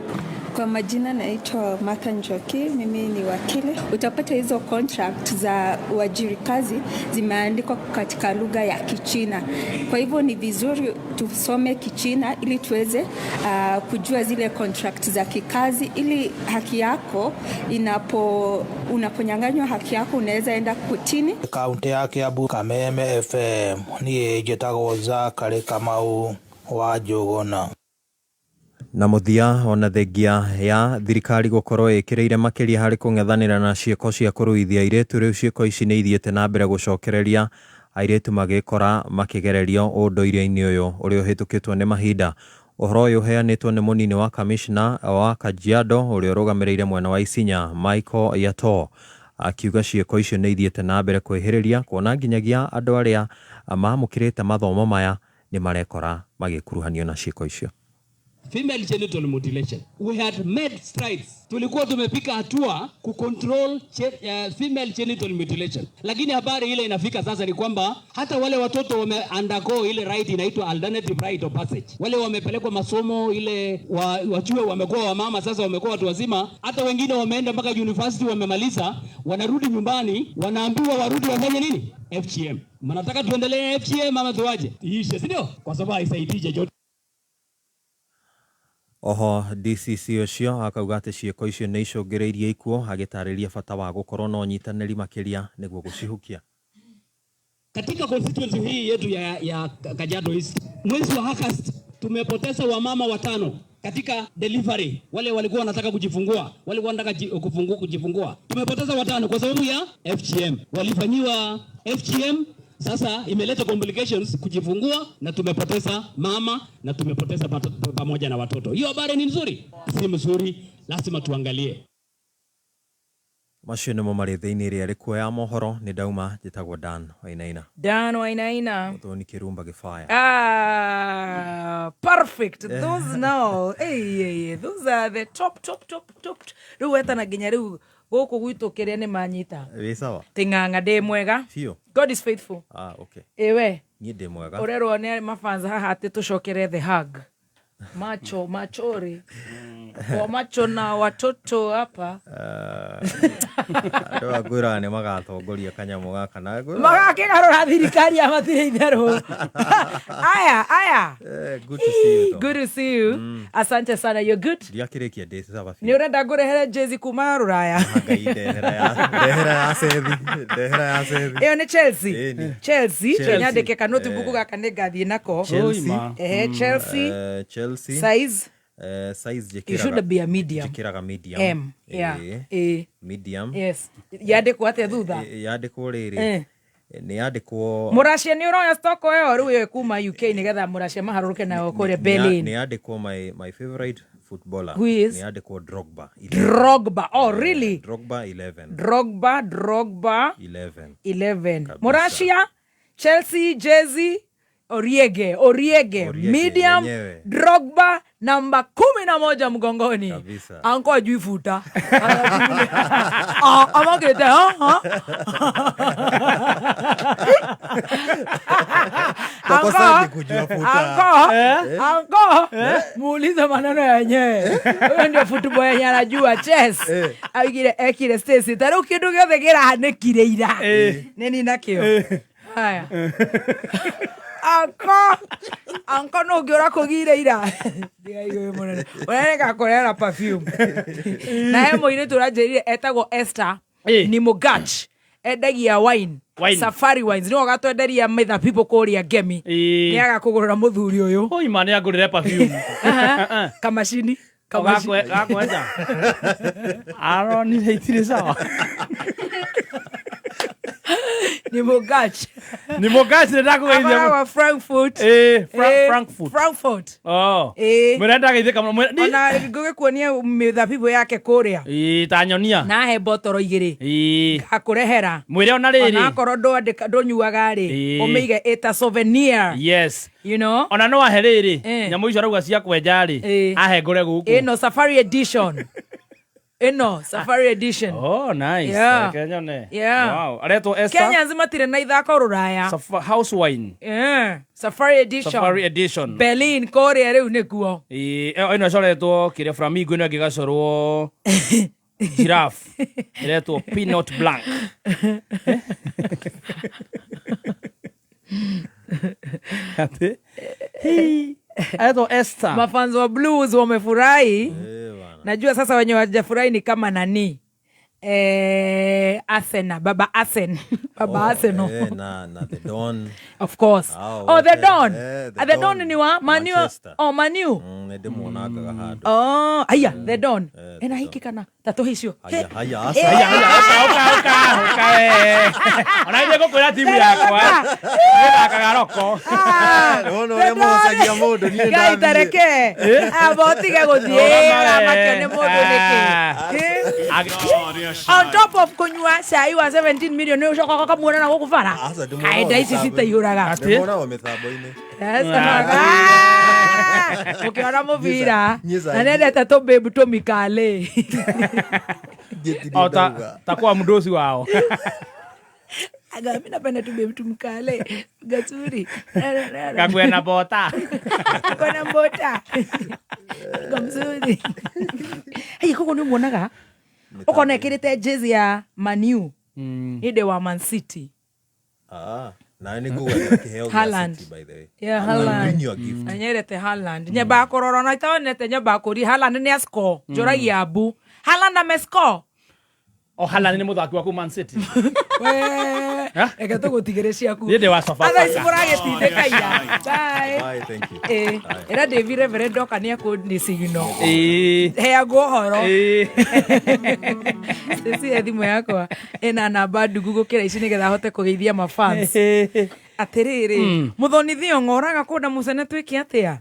Kwa majina naitwa Martha Njoki, mimi ni wakili. Utapata hizo contract za uajiri kazi zimeandikwa katika lugha ya Kichina. Kwa hivyo ni vizuri tusome Kichina ili tuweze kujua zile contract za kikazi, ili haki yako unaponyang'anywa haki yako unaweza enda kotini.
Kaunti ya Kiambu, Kameme FM, ni njĩtagwo Zakari Kamau wa Njuguna.
Na muthia ona thengia ya thirikari gukorwo ikireire makiria hari kung'ethanira na cieko cia kuruithia airetu riu cieko ici ni ithiete na mbere gucokereria airetu magikora makigererio unduire-ini uyu uri uhitukitwo ni mahinda. Uhoro uyu uheanitwo ni munini wa commissioner wa Kajiado uri urugamirire mwena wa Isinya Michael Yato akiuga cieko icio ni ithiete na mbere kwihiriria kuona nginyagia andu aria mamukirite mathomo maya ni marekora magikuruhanio na cieko icio.
Female genital mutilation. We had made strides. Tulikuwa tumepika hatua kucontrol female genital mutilation. Lakini habari ile inafika sasa ni kwamba hata wale watoto wame undergo ile right inaitwa alternative right of passage. Wale wamepelekwa masomo ile wachue wamekuwa wamama sasa wamekuwa watu wazima. Hata wengine wameenda mpaka university wamemaliza, wanarudi nyumbani, wanaambiwa warudi wafanye nini? FGM. Mnataka tuendelee FGM ama tuaje? Iishe, si ndio? Kwa sababu haisaidii chochote.
Oho DCC ucio akauga ati cieko icio ni icungireirie ikuo agitariria bata wa gukorwo no nyitaniri makiria niguo gucihukia.
Katika constituency hii yetu ya Kajiado East, mwezi wa August tumepoteza wamama 5 katika delivery. Wale walikuwa wanataka kujifungua, wale wanataka kujifungua. Tumepoteza 5 kwa sababu ya FGM. Walifanyiwa FGM, sasa imeleta complications kujifungua na tumepoteza mama na tumepoteza pamoja na watoto. Hiyo habari ni nzuri? Si mzuri, lazima tuangalie.
Macio nimo mari thiini ria rikuo ya mohoro ni dauma njitagwo Dan Wainaina.
Dan Wainaina.
Muthoni Kirumba Gifaya.
Perfect. Those now. Hey, those are the top. Riu weta na ginya riu guku gwitu kiria ni manyita.
Wi sawa.
Ting'ang'a ndi mwega.
Fio.
God is faithful.
Okay.
Ewe.
Nyide mwega.
Orero ne mafanza haha ati tucokere the hug. Machori. Kwa macho na watoto hapa.
Ndo agura ne magatongoria kanyamu gaka na agura.
Magakigarura thirikari ya matire itherũ. Aya.
Good to see you.
Good to see you. Asante sana. You're good?
Ndiakirikia date saba.
Ni urenda ngurehere jezi kuma Ruraya.
Dehera ya Sethi.
Iyo ni Chelsea. Nyandike kanoti buku gaka nĩ ngathie nako. Chelsea.
Size jekira.
You should be a medium.
Jekiraga medium.
M. Yeah.
Medium.
Yes. Yandikwo atia thutha.
Yandikwo riri. Ni yandikwo.
Muracia ni uroya stock yo riu yo kuma UK nigetha muracia maharuruke nayo kure Berlin.
Ni yandikwo my favorite footballer.
Who is?
Ni yandikwo Drogba.
Drogba. Oh really?
Drogba 11.
Drogba 11.
Kabisa.
Muracia, Chelsea, Jezi, Oriege. Medium,
yenyewe.
Drogba namba 11 mgongoni.
Kabisa.
Anko ajui futa. Amagete Anko muulize maneno yenyewe. Wewe ndio football yenyewe anajua chess. Ekire Stacy. Taro kindu giothe kirahanekire ira. Nini nakio? Haya. Anko no ngiora kugire ira. Ndiaiwe munene. Uneneka korera perfume. Na hemo ine turajerire etagwo Esther ni Mogach. Endagia wine. Safari wines. Ni wagatwenderia metha people kuria Gemi. Ni agakugurura muthuri uyu.
Oi mane agurire perfume.
Kamashini.
Gakwenja. Aroni hitire sawa.
Ni Mogach
ndako geithia
wa Frankfurt. Frankfurt.
Oh. Murenda geithia kama
ona nguge kuonia mithabibu yake kuria.
Tanyonia.
Na he botoro igiri. Akurehera.
Mwire ona riri.
Ona korwo ndonyuaga ri. Umeige eta souvenir.
Yes.
You know?
Ona no ahe riri. Nyamu icio rauga cia kwenja ri. Ahe ngure guku.
Ino Safari Edition. Safari Edition.
Oh, nice.
Yeah.
Kenya ne.
Yeah.
Wow. Areto Esther.
Kenya nzima tire na ithako Ruraya.
House wine.
Yeah. Safari Edition. Berlin Korea riu nikuo.
Ino coretwo kire Flamingo ino gigacorwo giraffe. Iretwo Pinot Blanc. Ate. Areto Esther.
Mafanzo wa blues wamefurahi. Najua sasa wenye wajafurahi ni kama nani. Arsenal, Baba Arsenal.
Na The Don.
Of course. The Don. The Don ni wa Manu. Manu.
Ndemuonaga hado.
Aya, The Don. Ena hiki kana tatohisho.
Haya.
Ona ide gukura timu yakwa. Nida kagaroko.
No remosagia mundu ni
ndambi. Gai tareke. Abotige guthie makene mundu niki. On top of kunywa chai wa 17 million ni ucoka kamuona na gukubara. Aida ici citaihuraga.
Ndimona wa mithambo-ini.
Ukiona muvira na nendete tu babe tu Mikale.
Takuwa mdosi wao.
Aga mimi napenda tu babe tu Mikale. Gatsuri.
Kagwena bota.
Kuna bota. Gamzuri. Koko ni muonaga. Uko nekirite jezi ya Manu. Ide wa Man City.
Na ni kuga kiheo City by the way.
Yeah, Haaland. Anyerete Haaland. Nyeba korora na itonete nyeba kuri Haaland ni score. Jorai abu. Haaland amescore.
Haaland ni muthaki wa ku Man City.
Eka to gutigerecia ku.
Ide wa sofa.
Ada isipurage tindeka ira.
Bye, thank you.
Era David Reverend okania ku ni signo. Hea go horo. Sisi edimu yako ena namba ndugu kira ici nigetha hote kugeithia mafans. Atiriri muthonithio ngoraga kuda musene twiki atia.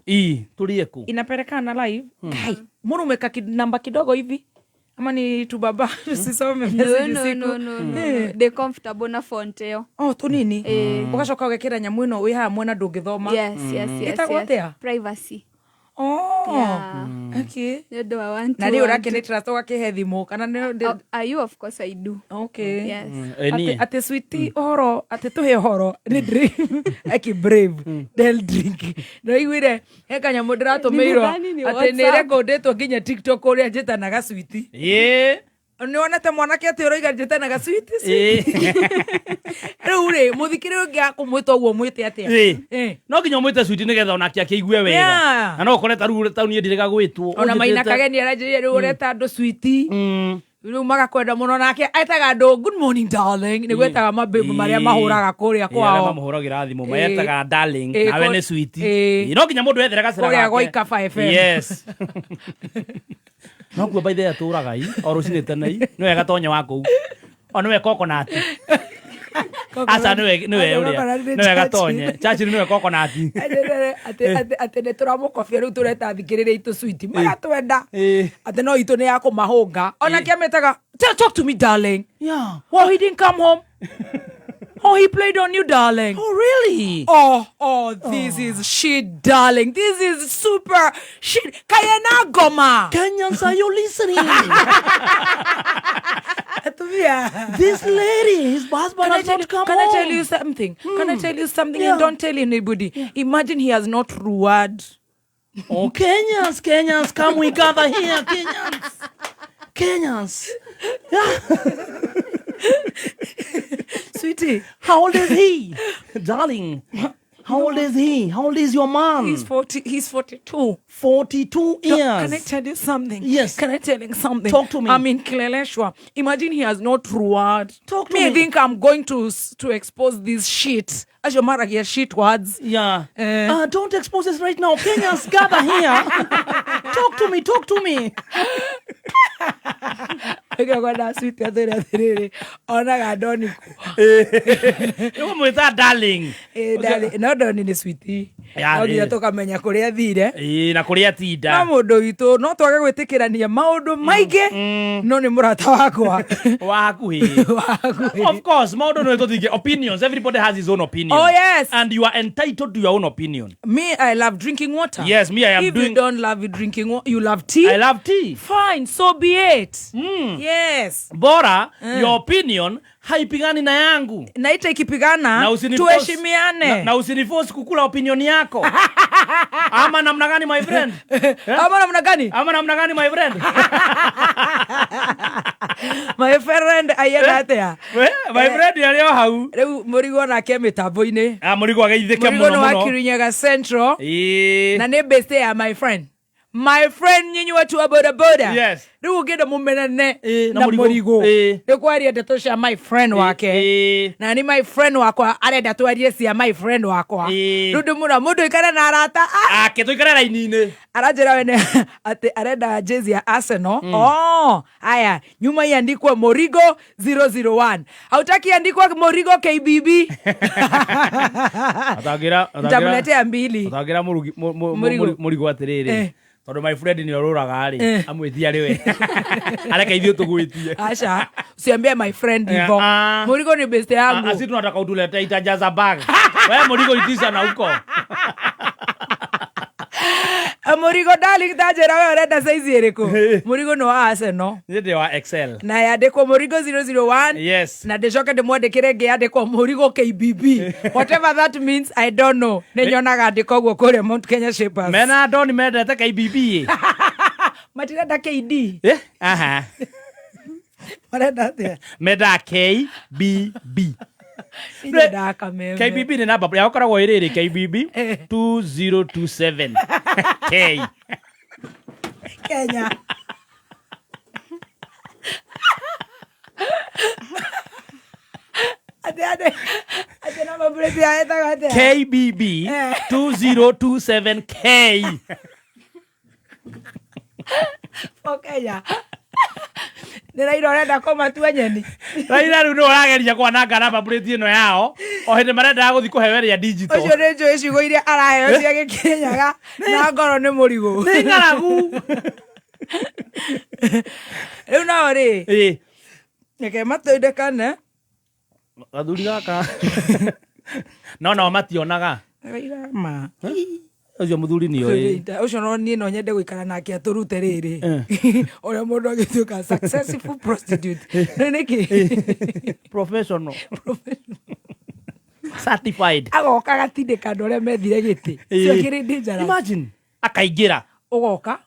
Tulie ku.
Inaperekana live. Kai, murume namba kidogo hivi. Ama ni tu baba usisome message siku.
No. They comfortable na fonteo.
Tu nini? Ugacoka ugekira nyamu ino wi ha mwena ndungithoma.
Yes.
Itago atia?
Privacy.
Okay.
Ndio I want to.
Na leo rake ni trust wake thimo kana
are you? Of course I do.
Okay.
Yes.
Ate sweetie horo ate tuhe horo ni drink aki brave del drink no igwire ekanya moderato meiro ate ne recordetwo nginya TikTok uria njitanaga sweetie ni wonete mwanake ati uroiga njitanaga sweetie ure muthikire ungi akumwita uguo mwite atia
no nginya mwite sweetie nigetha onake akeigue wega na no koreta ru tauni ndirega gwitwo
ona maina kageni aranjirie ru ureta andu sweetie riu magakwenda muno nake aitaga andu good morning darling ni gwetaga mabebu maria mahuraga kuria kwao
mamuhuragira thimu mayetaga darling nawe ni sweetie no nginya mundu ethere gacira
kuria goika 5
yes no kuo by the aturaga o rucine tene no wega tonye wako ono we coconut asa no wega tonye chachi no we coconut
ate ne turamukofia riu tureta thikiriria itu sweetie magatwenda ate no itu ni yako mahunga ona kiametaga talk to me darling well he didn't come home. Oh, he played on you, darling.
Oh, really?
Oh, this is shit, darling. This is super shit. Kayana Goma.
Kenyans, are you listening? This lady, his husband has not come home.
Can I tell you something? Can I tell you something? And don't tell anybody. Imagine he has not ruined.
Oh, Kenyans, come we gather here, Kenyans.
Sweetie,
how old is he? Darling, how old is he? How old is your mom?
He's 42.
42 years.
Can I tell you something?
Yes.
Can I tell you something?
Talk to me.
I'm in Kileleshwa. Imagine he has not ruined.
Talk to me.
I think I'm going to expose this shit. As your mother hears shit words.
Yeah. Don't expose this right now. Kenyans, gather here. Talk to me.
Kwenda sweetie athiri ona gadoniku
yo mwita darling
darling no doni ni sweetie no tukamenya kuria thire
na kuria tinda
na mundu witu no twage gwitikirania maundu maingi no ni murata wakwa
wakuhi of course maundu no tuthinge opinions. Everybody has his own opinion.
Oh yes,
and you are entitled to your own opinion.
Me, I love drinking water.
Yes, me, I am
if you don't love drinking water, you love tea.
I love tea.
Fine, so be it. Yes.
Bora your opinion haipigani na yangu.
Na ita ikipigana tuheshimiane.
Na usiniforce kukula opinion yako. Ama namna gani my friend?
Ama namna gani?
My friend?
My friend ayena atia.
My friend yalio hau.
Riu murigo na ke mitambo-ini.
Murigo ageithike muno muno.
Murigo wa Kirinyaga Central. Na ne beste ya my friend. My friend nyinyi watu wa boda boda.
Yes.
Riu ngenda mumenane na murigo. Ni kwari ndeto cia my friend wake. Na ni my friend wakwa arenda twarie cia my friend wakwa. Riu mura mundu ikara na arata.
Tuikare raini-ini.
Arajira wene ati arenda jezi ya Arsenal. Haya, nyuma iandikwa Morigo 001. Hautaki andikwa Morigo KBB?
Atagira
nitamuletea mbili.
Atagira Morigo atiriri. Tondu my friend ni oruraga ari amwithia riwe areka ithio tugwitie
acha usiambie my friend hivyo Morigo ni best yangu
asi tunataka utulete itajaza bag wewe Morigo itisha na huko
Morigo darling tajera wewe urenda size iriku Morigo no Arsenal
ndio wa Excel
na yandikwa Morigo 001
yes
na ndecoke ndimwandikire ngi yandikwa Morigo KBB whatever that means I don't know ninyonaga ndiko guo kure Mount Kenya Shapers
mena doni mendete KBB
matirenda KD
aha
marenda atia
meda KBB KBB ni namba ya ukoragwo iriri KBB 2027 K
Kenya ade namba buleti ya eta gate
KBB 2027 K
Kenya Nira irorenda koma tu nyeni.
Raila ru no rageria kwa nanga namba buleti ino yao. O hindi marenda guthi kuheweria digital.
Ucio ni njo icigo iria araheo cia Gikinyaga na ngoro ni Murigo.
Ni ngaragu.
Riu no ri. Nyeke matoindekane.
Gathuri gaka. No mationaga.
Raila ma.
Ucio muthuri ni oi.
Ucio no nie no nyende guikara nake aturute riri. Ora mundu agituka successful prostitute. Niki
Professional. Certified.
Agoka gatindika ndore methire giti. Cio kiri dangerous.
Imagine akaingira.
Ugoka.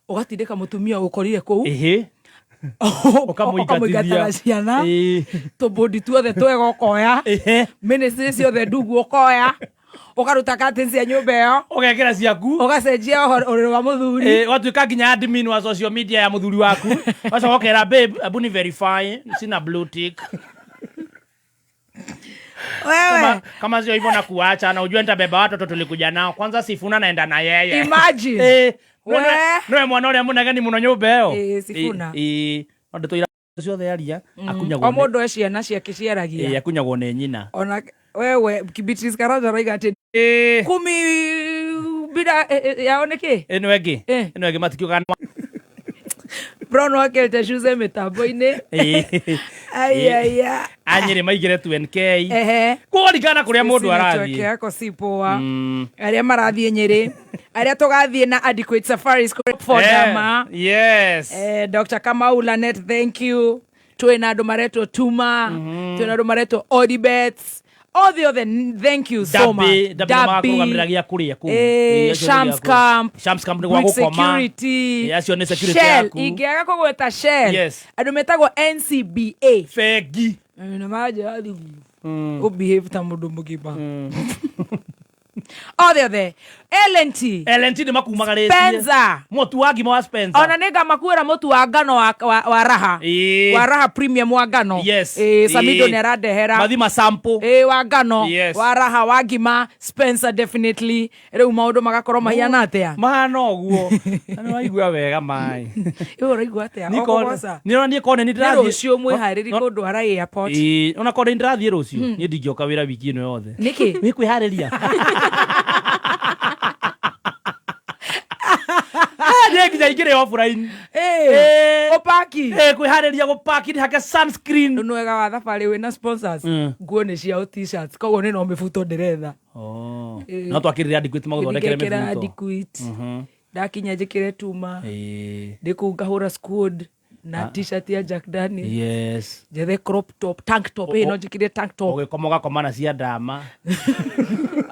Ugatindika mutumia ukorire kou.
Ukamuigatithia
ciana. Tubudi tuothe twega ukoya. Ministry ciothe ndugu ukoya. Ukaruta curtains ya nyumba yo.
Ugekera ciaku.
Ugacenjia uriro wa muthuri.
Watuika nginya admin wa social media ya muthuri waku. Wacha ukera babe, abu ni verify, sina blue tick.
Wewe
kama sio hivyo na kuacha na ujue nitabeba watoto tulikuja nao. Kwanza Sifuna naenda na yeye.
Imagine.
Noe mwana ule muna gani muno nyumba yo.
Sifuna.
Ndo toira ciothe yaria akunyagwo.
Omondo eciana ciake ciaragia.
Akunyagwo ne nyina.
Ona wewe Beatrice Karanja raiga ati 10 bida yaoneke.
Eno ege matikio kana.
Brown wakelte shuze mitambo-ini. Ayaya.
Anyire maigire 2NK. Kuringana kuria mundu arathie.
Yako sipoa. Aria marathie Nyeri. Aria tugathie na Adequate Safaris for Dama.
Yes.
Dr. Kamau Lanet, thank you. Twina andu maretwo Tuma. Twina andu maretwo Odibets. All the other, thank you so much. Shams Camp, Greek Security, Shell, igiaga kugweta Shell, andu metagwo NCBA.
Fegi.
Na maja ali behave ta mundu mugiba. All the other, LNT
ni makumagarĩtie.
Spencer
mutu wa ngima wa Spencer.
Ona nega makuira mutu wa ngano wa raha. Wa raha premium wa ngano. Samido ne radehera.
Mathima sample.
Wa ngano. Wa raha wa ngima Spencer definitely. Reu maundu magakorwo mahiana atia.
Mahana oguo. Ana waigua wega mai.
Yo raigua atia.
Niro nie kone ni ndirathie.
Rucio mwihariri kundu hara airport.
Ona kone ndirathie rucio. Nie ndingioka wira wiki ino yothe.
Niki?
Wi kwihariria. Nginya igire offline.
Opaki.
Kwihariria gupaki ni hake sunscreen.
Nwega wa thabari wina sponsors. Nguo ni cia t-shirts. Koguo ni no mifuto ndiretha.
No twakirire Adequate maguthondekere mifuto.
Adequate. Ndakinya njikire Tuma. Ndikungahura squad na t-shirt ya Jack Daniel.
Yes.
Jethe crop top, tank top. No njikire tank top.
Ugikomoga komana cia Dama.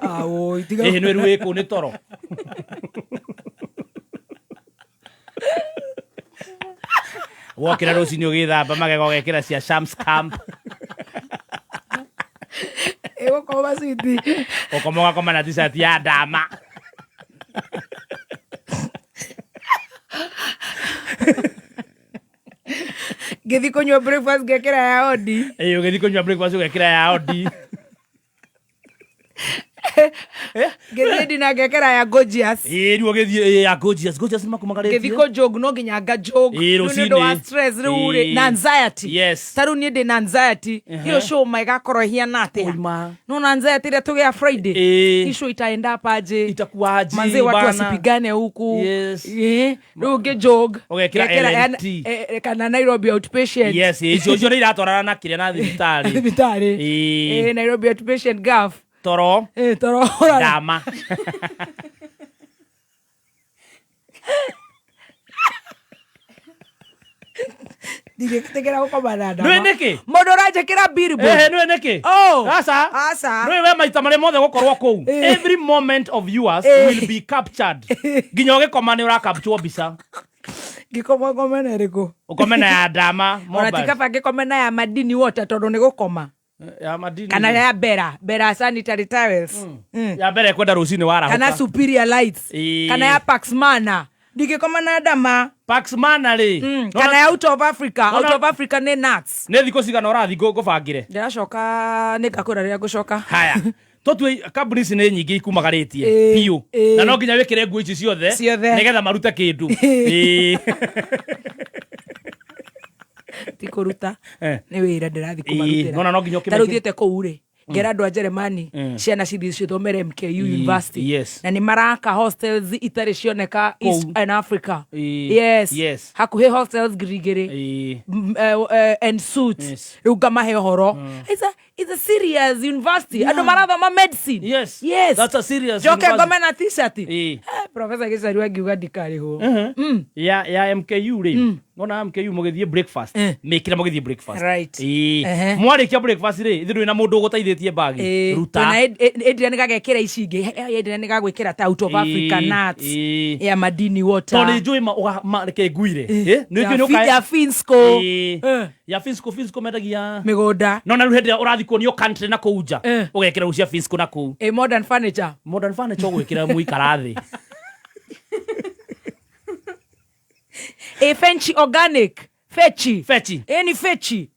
Awo itiga.
No ruiko ni toro. Wokira rucinĩ ũgĩthamba magego gekĩra cia Shams Camp.
Gũkoma citi.
Ũkomoga koma na t-shirt ya Dama.
Ngĩthi kũnyua breakfast ngekĩra ya Odi.
Ũgĩthi kũnyua breakfast ũgekĩra ya Odi.
Ngĩthi ndina ngekĩra ya Gorgeous.
Riũ ũgĩthi ya Gorgeous. Gorgeous makumagarĩtie.
Ngĩthi kũ joke no nginya nga joke. Nĩ ũndũ wa stress rĩu na anxiety. Tarĩu niĩ ndĩ na anxiety. Hiyo show magakorwo hiana atĩa. No na anxiety ile tũgĩa Friday. Isho itaenda hapa aje.
Itakuwa aje.
Manze watu wasipigane huku. Rĩu ngĩ joke.
Ũgekĩra LNT.
Kana Nairobi outpatient.
Yes, icio nĩ iratwarana na kĩrĩa na thibitarĩ.
Thibitarĩ. Nairobi outpatient gaf.
Toro.
Toro.
Dama.
Ndigetegera gukoma na Dama.
Nĩ nĩkĩ?
Mũndũ ũranjĩkĩra billboard.
Nĩ nĩkĩ? Aca. Nĩ maita marĩa mothe gũkorwo kũu. Every moment of yours will be captured. Nginya ũgĩkoma nĩ ũrakapture mbica.
Ngĩkoma komena ĩrĩkũ?
Ũkomena ya Dama.
Ona tikaba ngĩkomena ya Madini Water tondũ nĩ gũkoma.
Ya Madini.
Kana ya Bera sanitary towels.
Ya Bera kwenda rucinĩ warahuka.
Kana Superior Lights. Kana ya Paxmana. Ndingĩkoma na Dama.
Paxmana rĩ.
Kana ya Out of Africa. Out of Africa nĩ nuts.
Nĩ thikũ cigana ũrathi ngũbangĩre?
Ndĩracoka nĩ ngakũra rĩrĩa ngũcoka.
Haya. Totwe kambuni ici nĩ nyingĩ ikumagarĩtie piũ. Na no nginya wĩkĩre nguo ici ciothe nĩgetha marute kĩndũ.
Ti kũruta. Nĩ wĩra ndĩrathi kũmarutĩra.
No nginya ũkĩmeke.
Tarũ thiĩte kũu rĩ. Gerardo wa Jeremani ciana cithomere MKU University na ni maraka hostels itari cioneka East and Africa yes hakuhe hostels grigere and suits ugamahe horo it's a serious university ando marathoma medicine
yes that's a serious
joke ngoma na t-shirt professor Gicari wangiuga ndikari ho
ya MKU ri ngona MKU mugithie breakfast mekira mugithie breakfast
right
mwarikia breakfast ri ithu na mundu guteithĩtie bagi ruta
na endire nigagekira ici ingi endire nigagwikira ta out of Africa nuts ya madini water
toni njui mareke nguire
ya Finsco
ya Finsco mendagia
migunda
no na ruhende urathi kuonio country na kuuja ugekira ucia Finsco na ku
modern furniture
ugwikira muikarathi
Fenchi organic Fechi ni Fechi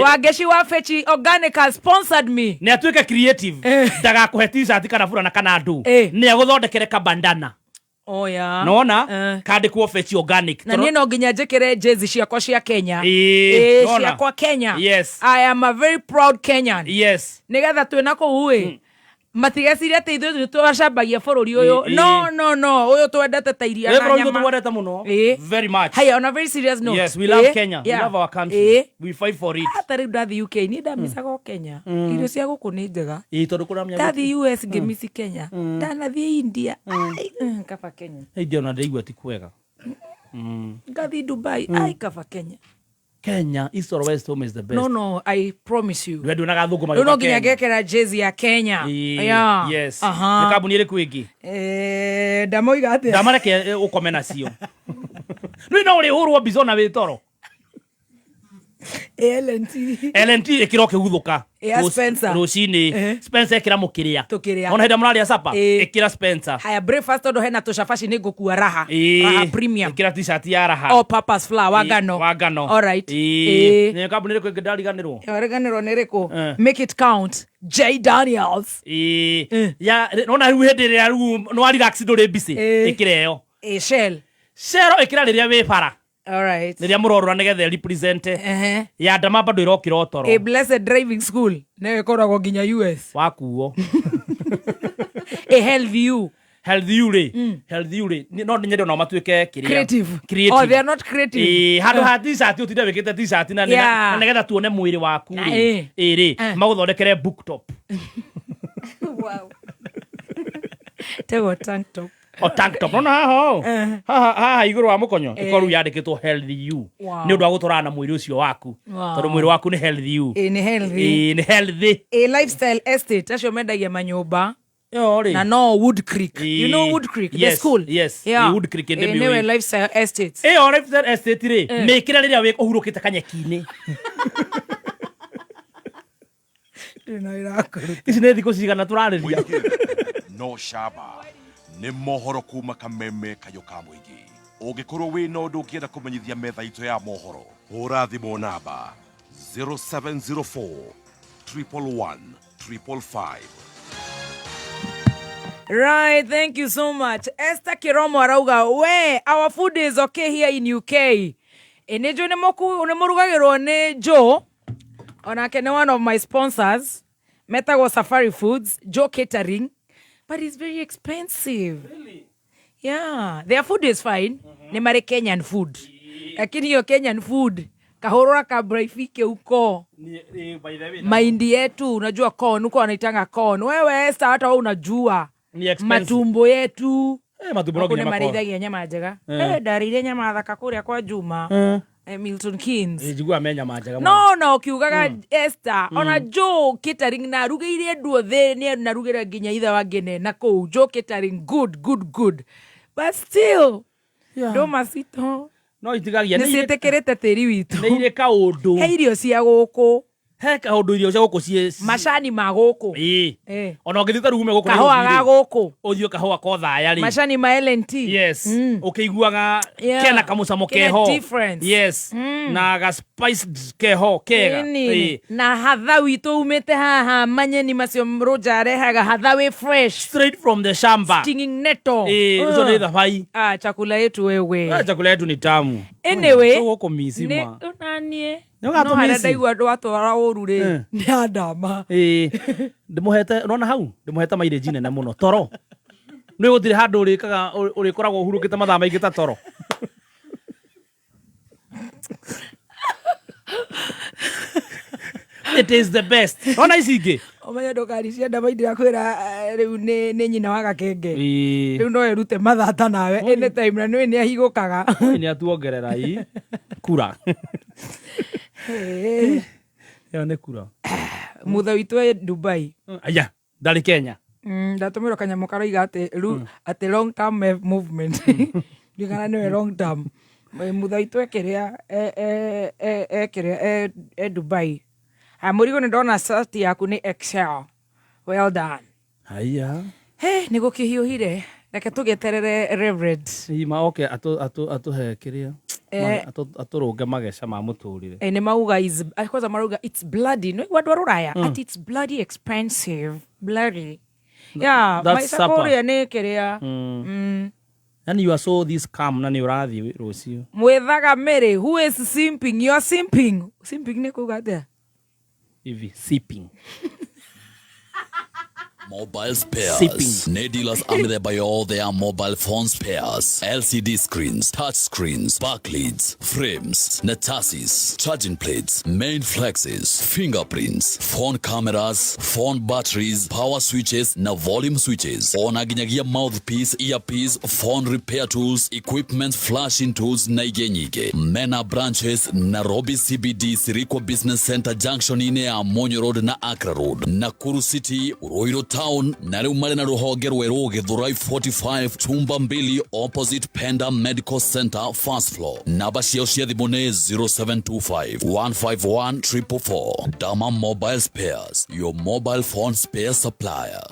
Wageshi wa Fechi organic has sponsored me
ne atuike creative daga kuhe t-shirt kana furana kana ndu ne aguthondekere kabandana nona kandi ku Fechi organic
na niĩ no nginya njĩkĩre jezi ciakwa cia Kenya ciakwa Kenya I am a very proud Kenyan nigetha twĩna kũu matigeciria ati ithuĩ twacambagia bũrũri ũyũ no ũyũ twendete ta iria na nyama
twendete muno very much
hey on a very serious note
yes we love Kenya we love our country we fight for it
atari ndathi UK ni ndamisaga Kenya irio cia gũkũ nĩ njega
tondu kuramya
ndathi US ngĩmisi Kenya ndanathi India kaba Kenya
ndio na ndaigua ti kwega
ngathi Dubai kaba Kenya
East or West home is the best
no I promise you
wewe unaga thuguma
no nginya gekera jezi ya Kenya
yes ni kabuni ile kwingi
ndamoiga ate
ndamareke ukomena cio no uri hurwo bizona witoro LNT ikiroke guthuka Rucini Spencer ekira mukiria ona henda muraria sapa ekira Spencer
haya breakfast odo hena toshafashi nigukuwa raha premium
ekira t-shirt ya raha
all purpose flour wagano all right
ne kabuni ile kwingi ndariganirwo
niriku make it count J Daniels
ya ona ru hindi ria ru no relax nduri busy ekira yo
Shell
ekira riria we para
all right
niria murorora nigethe represent ya ndama bado irokira otoro
a blessed driving school ne koragwo nginya US
wakuo
a healthy you
ri no nyende no matuike kiria
creative oh they are not creative
handu ha t-shirt utinde wikite t-shirt na nigetha tuone mwiri waku ri maguthondekere booktop
wow tego tank top
tank top no ha iguru wa mukonyo ikoru yandikitwo healthy you ni undu wa guturana na mwiri ucio waku tondu mwiri waku ni healthy you
ni healthy a lifestyle estate acio mendagia manyumba na no Wood Creek you know Wood Creek the school
Wood Creek ende
biwe ni lifestyle estate
lifestyle estate ri mekira riria we uhurukite kanyeki-ini ici nĩ thikũ cigana tũrarĩria
no shaba nĩ mohoro kuma kameme kayo ka mũingĩ ũngĩkorwo wĩ na ũndũ ũngĩenda kũmenyithia metha itũ ya mohoro hũra thimũ namba 0704 111 555.
Right, thank you so much. Esther Kiromo arauga, our food is okay here in UK. Enejo nemurugagirwo ni Joe. Onake ni one of my sponsors. Metagwo Safari Foods, Joe Catering. But it's very expensive.
Really?
Yeah, their food is fine. Ni mare Kenyan food. Lakini hiyo Kenyan food kahorora kabla ifike huko. Mahindi yetu, unajua corn, huko wanaitanga corn. Wewe Esther hata wewe unajua. Matumbo yetu
matumbo no
nyama marithagia nyama njega ndarire nyama thaka kuria kwa Juma Milton Keynes
njigua menya manjaga
no ukiugaga Esther ona Joe Catering na rugeire andu othe ni narugira nginya itha wangene na kou Joe Catering good but still ndo masito
no itigagia
ni sitekerete tiri witu
ni ile kaundu
he irio cia guku
he kaundu irio cia guku cie
macani ma guku
ona ngithita rugume guku
kahua ga guku
uthio kahua ko thaya ri
macani ma LNT
yes ukiguaga kena kamucamo keho yes na ga spiced keho kega
na hatha witu umete haha manyeni macio mroja rehaga hatha we fresh
straight from the shamba
stinging neto
uzo ni thabai
chakula yetu wewe
chakula yetu ni tamu
anyway
so uko misima
unanie no hana ndaigua andũ atwara ũru rĩ nĩ andama
ndĩmũhete ũrona hau ndĩmũhete mileage nene mũno toro nĩ gũtirĩ handũ ũrĩkoragwo ũhurũkĩte mathaa maingĩ ta toro it is the best ona icingi
omenye ndũkari cia ndama indira kwĩra rĩu nĩ nyina wa gakenge rĩu no erute mathata nawe anytime na nĩ ahigũkaga
nĩ atuongerera kura yo nĩ kura
mutha witũ Dubai
aya ndarĩ Kenya
ndatũmĩrwo kanyamũ karoiga atĩ long term movement ndikana nĩwe long term mutha witũ ekĩrĩa Dubai mũrigo nĩ ndona sati yaku nĩ excel well done
haya
nĩ gũkĩhiũhire reke tũgĩeterere reverend
oke atũhe kĩrĩa atũrũnge mageca ma mũtũrĩre
nĩ mauga kwanza marauga it's bloody no andũ a rũraya at it's bloody expensive bloody yeah maica kũrĩa nĩ kĩrĩa
and you are so this calm na nĩ ũrathiĩ rũciũ
mwĩthaga Mary who is simping you are simping nĩ kuuga atĩa
hivi sipping
Mobile spares. Ne dealers amithemba yothe ya mobile phone spares. LCD screens, touch screens, backlids, frames, netasis, charging plates, main flexes, fingerprints, phone cameras, phone batteries, power switches na volume switches. Ona ginyagia mouthpiece, earpiece, phone repair tools, equipment flashing tools na igenyige. Mena branches Nairobi CBD Sirikwa Business Center Junction ine ya Monyo Road na Accra Road. Nakuru City, Ruiru Town, na rĩu marĩ na rũhonge rwerũ Githurai 45 chumba 2 opposite Penda Medical Center first floor. Namba ciao cia thimũ nĩ 0725 151 444. Dama Mobile Spares, your mobile phone spare supplier.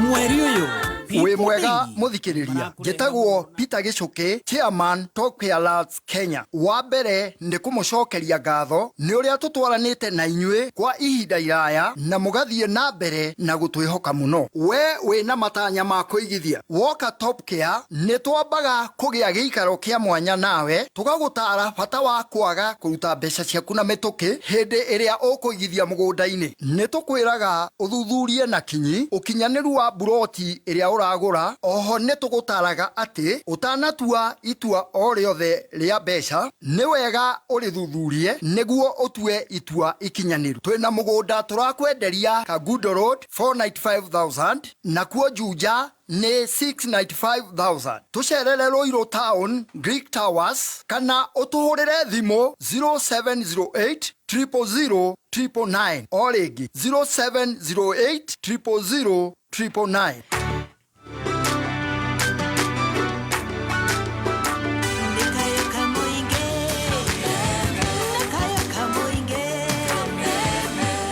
Mweri ũyũ wĩ mwega mũthikĩrĩria njĩtagwo Peter Gichuki chairman Talk Alerts Kenya. Wa mbere nĩ kũmũcokeria ngatho nĩ ũrĩa tũtwaranĩte na inyuĩ kwa ihinda iraya na mũgathiĩ na mbere na gũtwĩhoka mũno. We wĩna matanya ma kũigithia woka Top Care nĩ twambaga kũgĩa gĩikaro kĩa mwanya nawe tũgagũtara bata wa kwaga kũruta mbeca ciaku na mĩtũkĩ hĩndĩ ĩrĩa ũkũigithia mũgũnda-inĩ. Nĩ tũkwĩraga ũthuthurie na kinyi ũkinyanĩru wa buroti ĩrĩa ũragũra. Oho nĩ tũgũtaraga atĩ ũtanatua itua o rĩothe rĩa mbeca nĩ wega ũrĩthuthurie nĩguo ũtue itua ikinyanĩru. Twĩna mũgũnda tũrakwenderia Kagundo Road 495,000 na kuo Juja nĩ 695,000. Tũcerere Ruiru Town Greek Towers kana ũtũhũrĩre thimũ 0708 000 999 o rĩngĩ 0708 000 999.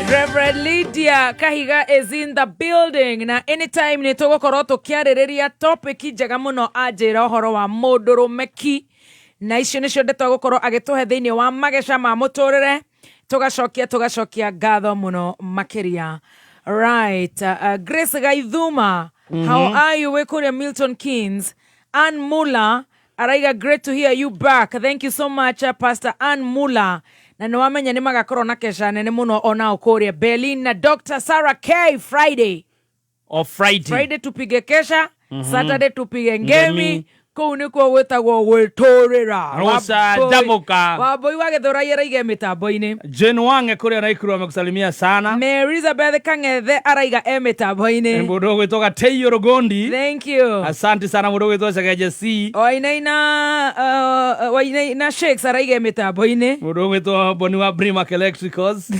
Reverend Lydia Kahiga is in the building na anytime nĩ tũgũkorwo tũkĩarĩrĩria topic njega mũno anjĩra ũhoro wa mũndũrũmeki na icio nĩcio ndĩtagũkorwo agĩtũhe thĩinĩ wa mageca ma mũtũrĩre tũgacokia ngatho mũno makĩria. Right, Grace Gaithuma, how are you? We're calling Milton Keynes. Ann Muller, araiga great to hear you back. Thank you so much, Pastor Ann Muller. Na nwamenya nĩ magakorwo na kesha nene mũno ona ũkũrĩa Berlin na Dr. Sarah K. Friday tupige kesha, Saturday tupige ngemi. Kũu nĩkuo gwĩtagwo gwĩtũrĩra.
Rosa Damoka
Wambui wa Githurai araiga mĩtambo-inĩ.
Jane Wange kũrĩa Naikuru amekusalimia sana.
Mary Elizabeth Kang'ethe araiga mĩtambo-inĩ.
Mũndũ gwĩtwoga Teyo Rogondi.
Thank you.
Asante sana mũndũ gwĩtwoga Segeje C.
Wainaina Shakes araiga mĩtambo-inĩ.
Mũndũ gwĩtwoga Boni wa Brimac Electricals.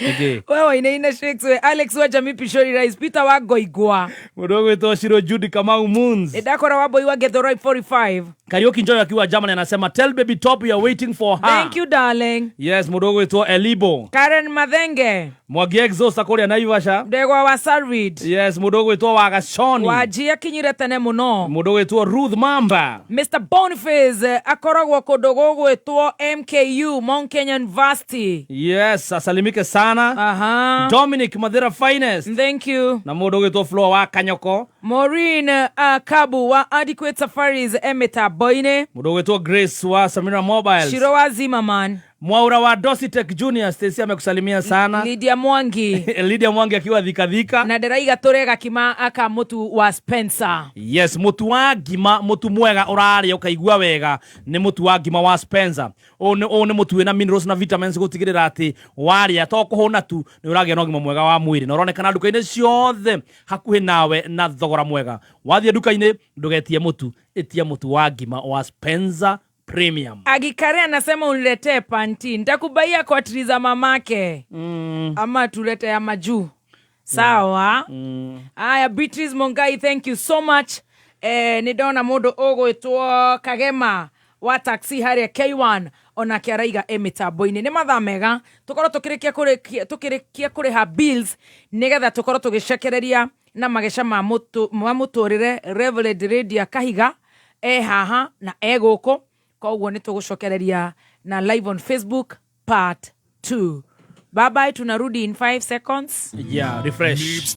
Okay. Wewe inaina Shakes we Alex wa Jamii Pishori Rise Peter wa Goigwa.
Mudogo wetu Shiro Judy Kamau Moons.
Edakora wa boy wa Githurai 45.
Karaoke Joy akiwa Germany anasema tell baby top you are waiting for her.
Thank you darling.
Yes, mudogo wetu Elibo.
Karen Madhenge.
Mwagi Exos akori Naivasha.
Ndegwa wa Sarvid.
Yes, mudogo wetu wa Gashoni.
Wajia kinyirete muno.
Mudogo wetu Ruth Mamba.
Mr. Boniface akoragwo kudogo wetu MKU Mount Kenya University.
Yes, asalimike sana.
Aha.
Dominic Madera Finest.
Thank you.
Na mudogo wetu Flo wa Kanyoko.
Maureen Kabu wa Adequate Safaris Emeta Boine.
Mdogo Grace wa Samira Mobiles.
Shiro wa Zimmerman.
Mwaura wa Dositech Junior, Stacy amekusalimia sana.
Lydia Mwangi.
Lydia Mwangi akiwa dhika.
Na Deraiga Torega kima aka mutu wa Spencer.
Yes, mutu wa gima, mutu mwega urari ukaigua wega ni mutu wa gima wa Spencer. One mutu wina minerals na vitamins gutigirira ati waria to kuhuna tu ni uragia no gima mwega wa mwiri. Na uronekana duka-ini ciothe hakuhi nawe na thogora mwega. Wathie duka-ini ndugetie mutu, etia mutu wa gima wa Spencer Premium.
Agikare anasema uniletee panty. Nitakubaia kwa triza mamake. Ama tulete ya majuu. Sawa. Aya, Beatrice Mongai, thank you so much. Nidona modo ogo ituo Kagema wa taxi hari K1 ona kiaraiga Emeta Boine. Ni mathaa mega. Tukoro tukirikia kuriha bills nigetha tukoro tugicekereria na magesha ma muturire Reverend Radio Kahiga haha na guko. Kwa ni tugucokereria na live on Facebook part 2. Bye bye, tunarudi in 5 seconds.
Yeah, refresh.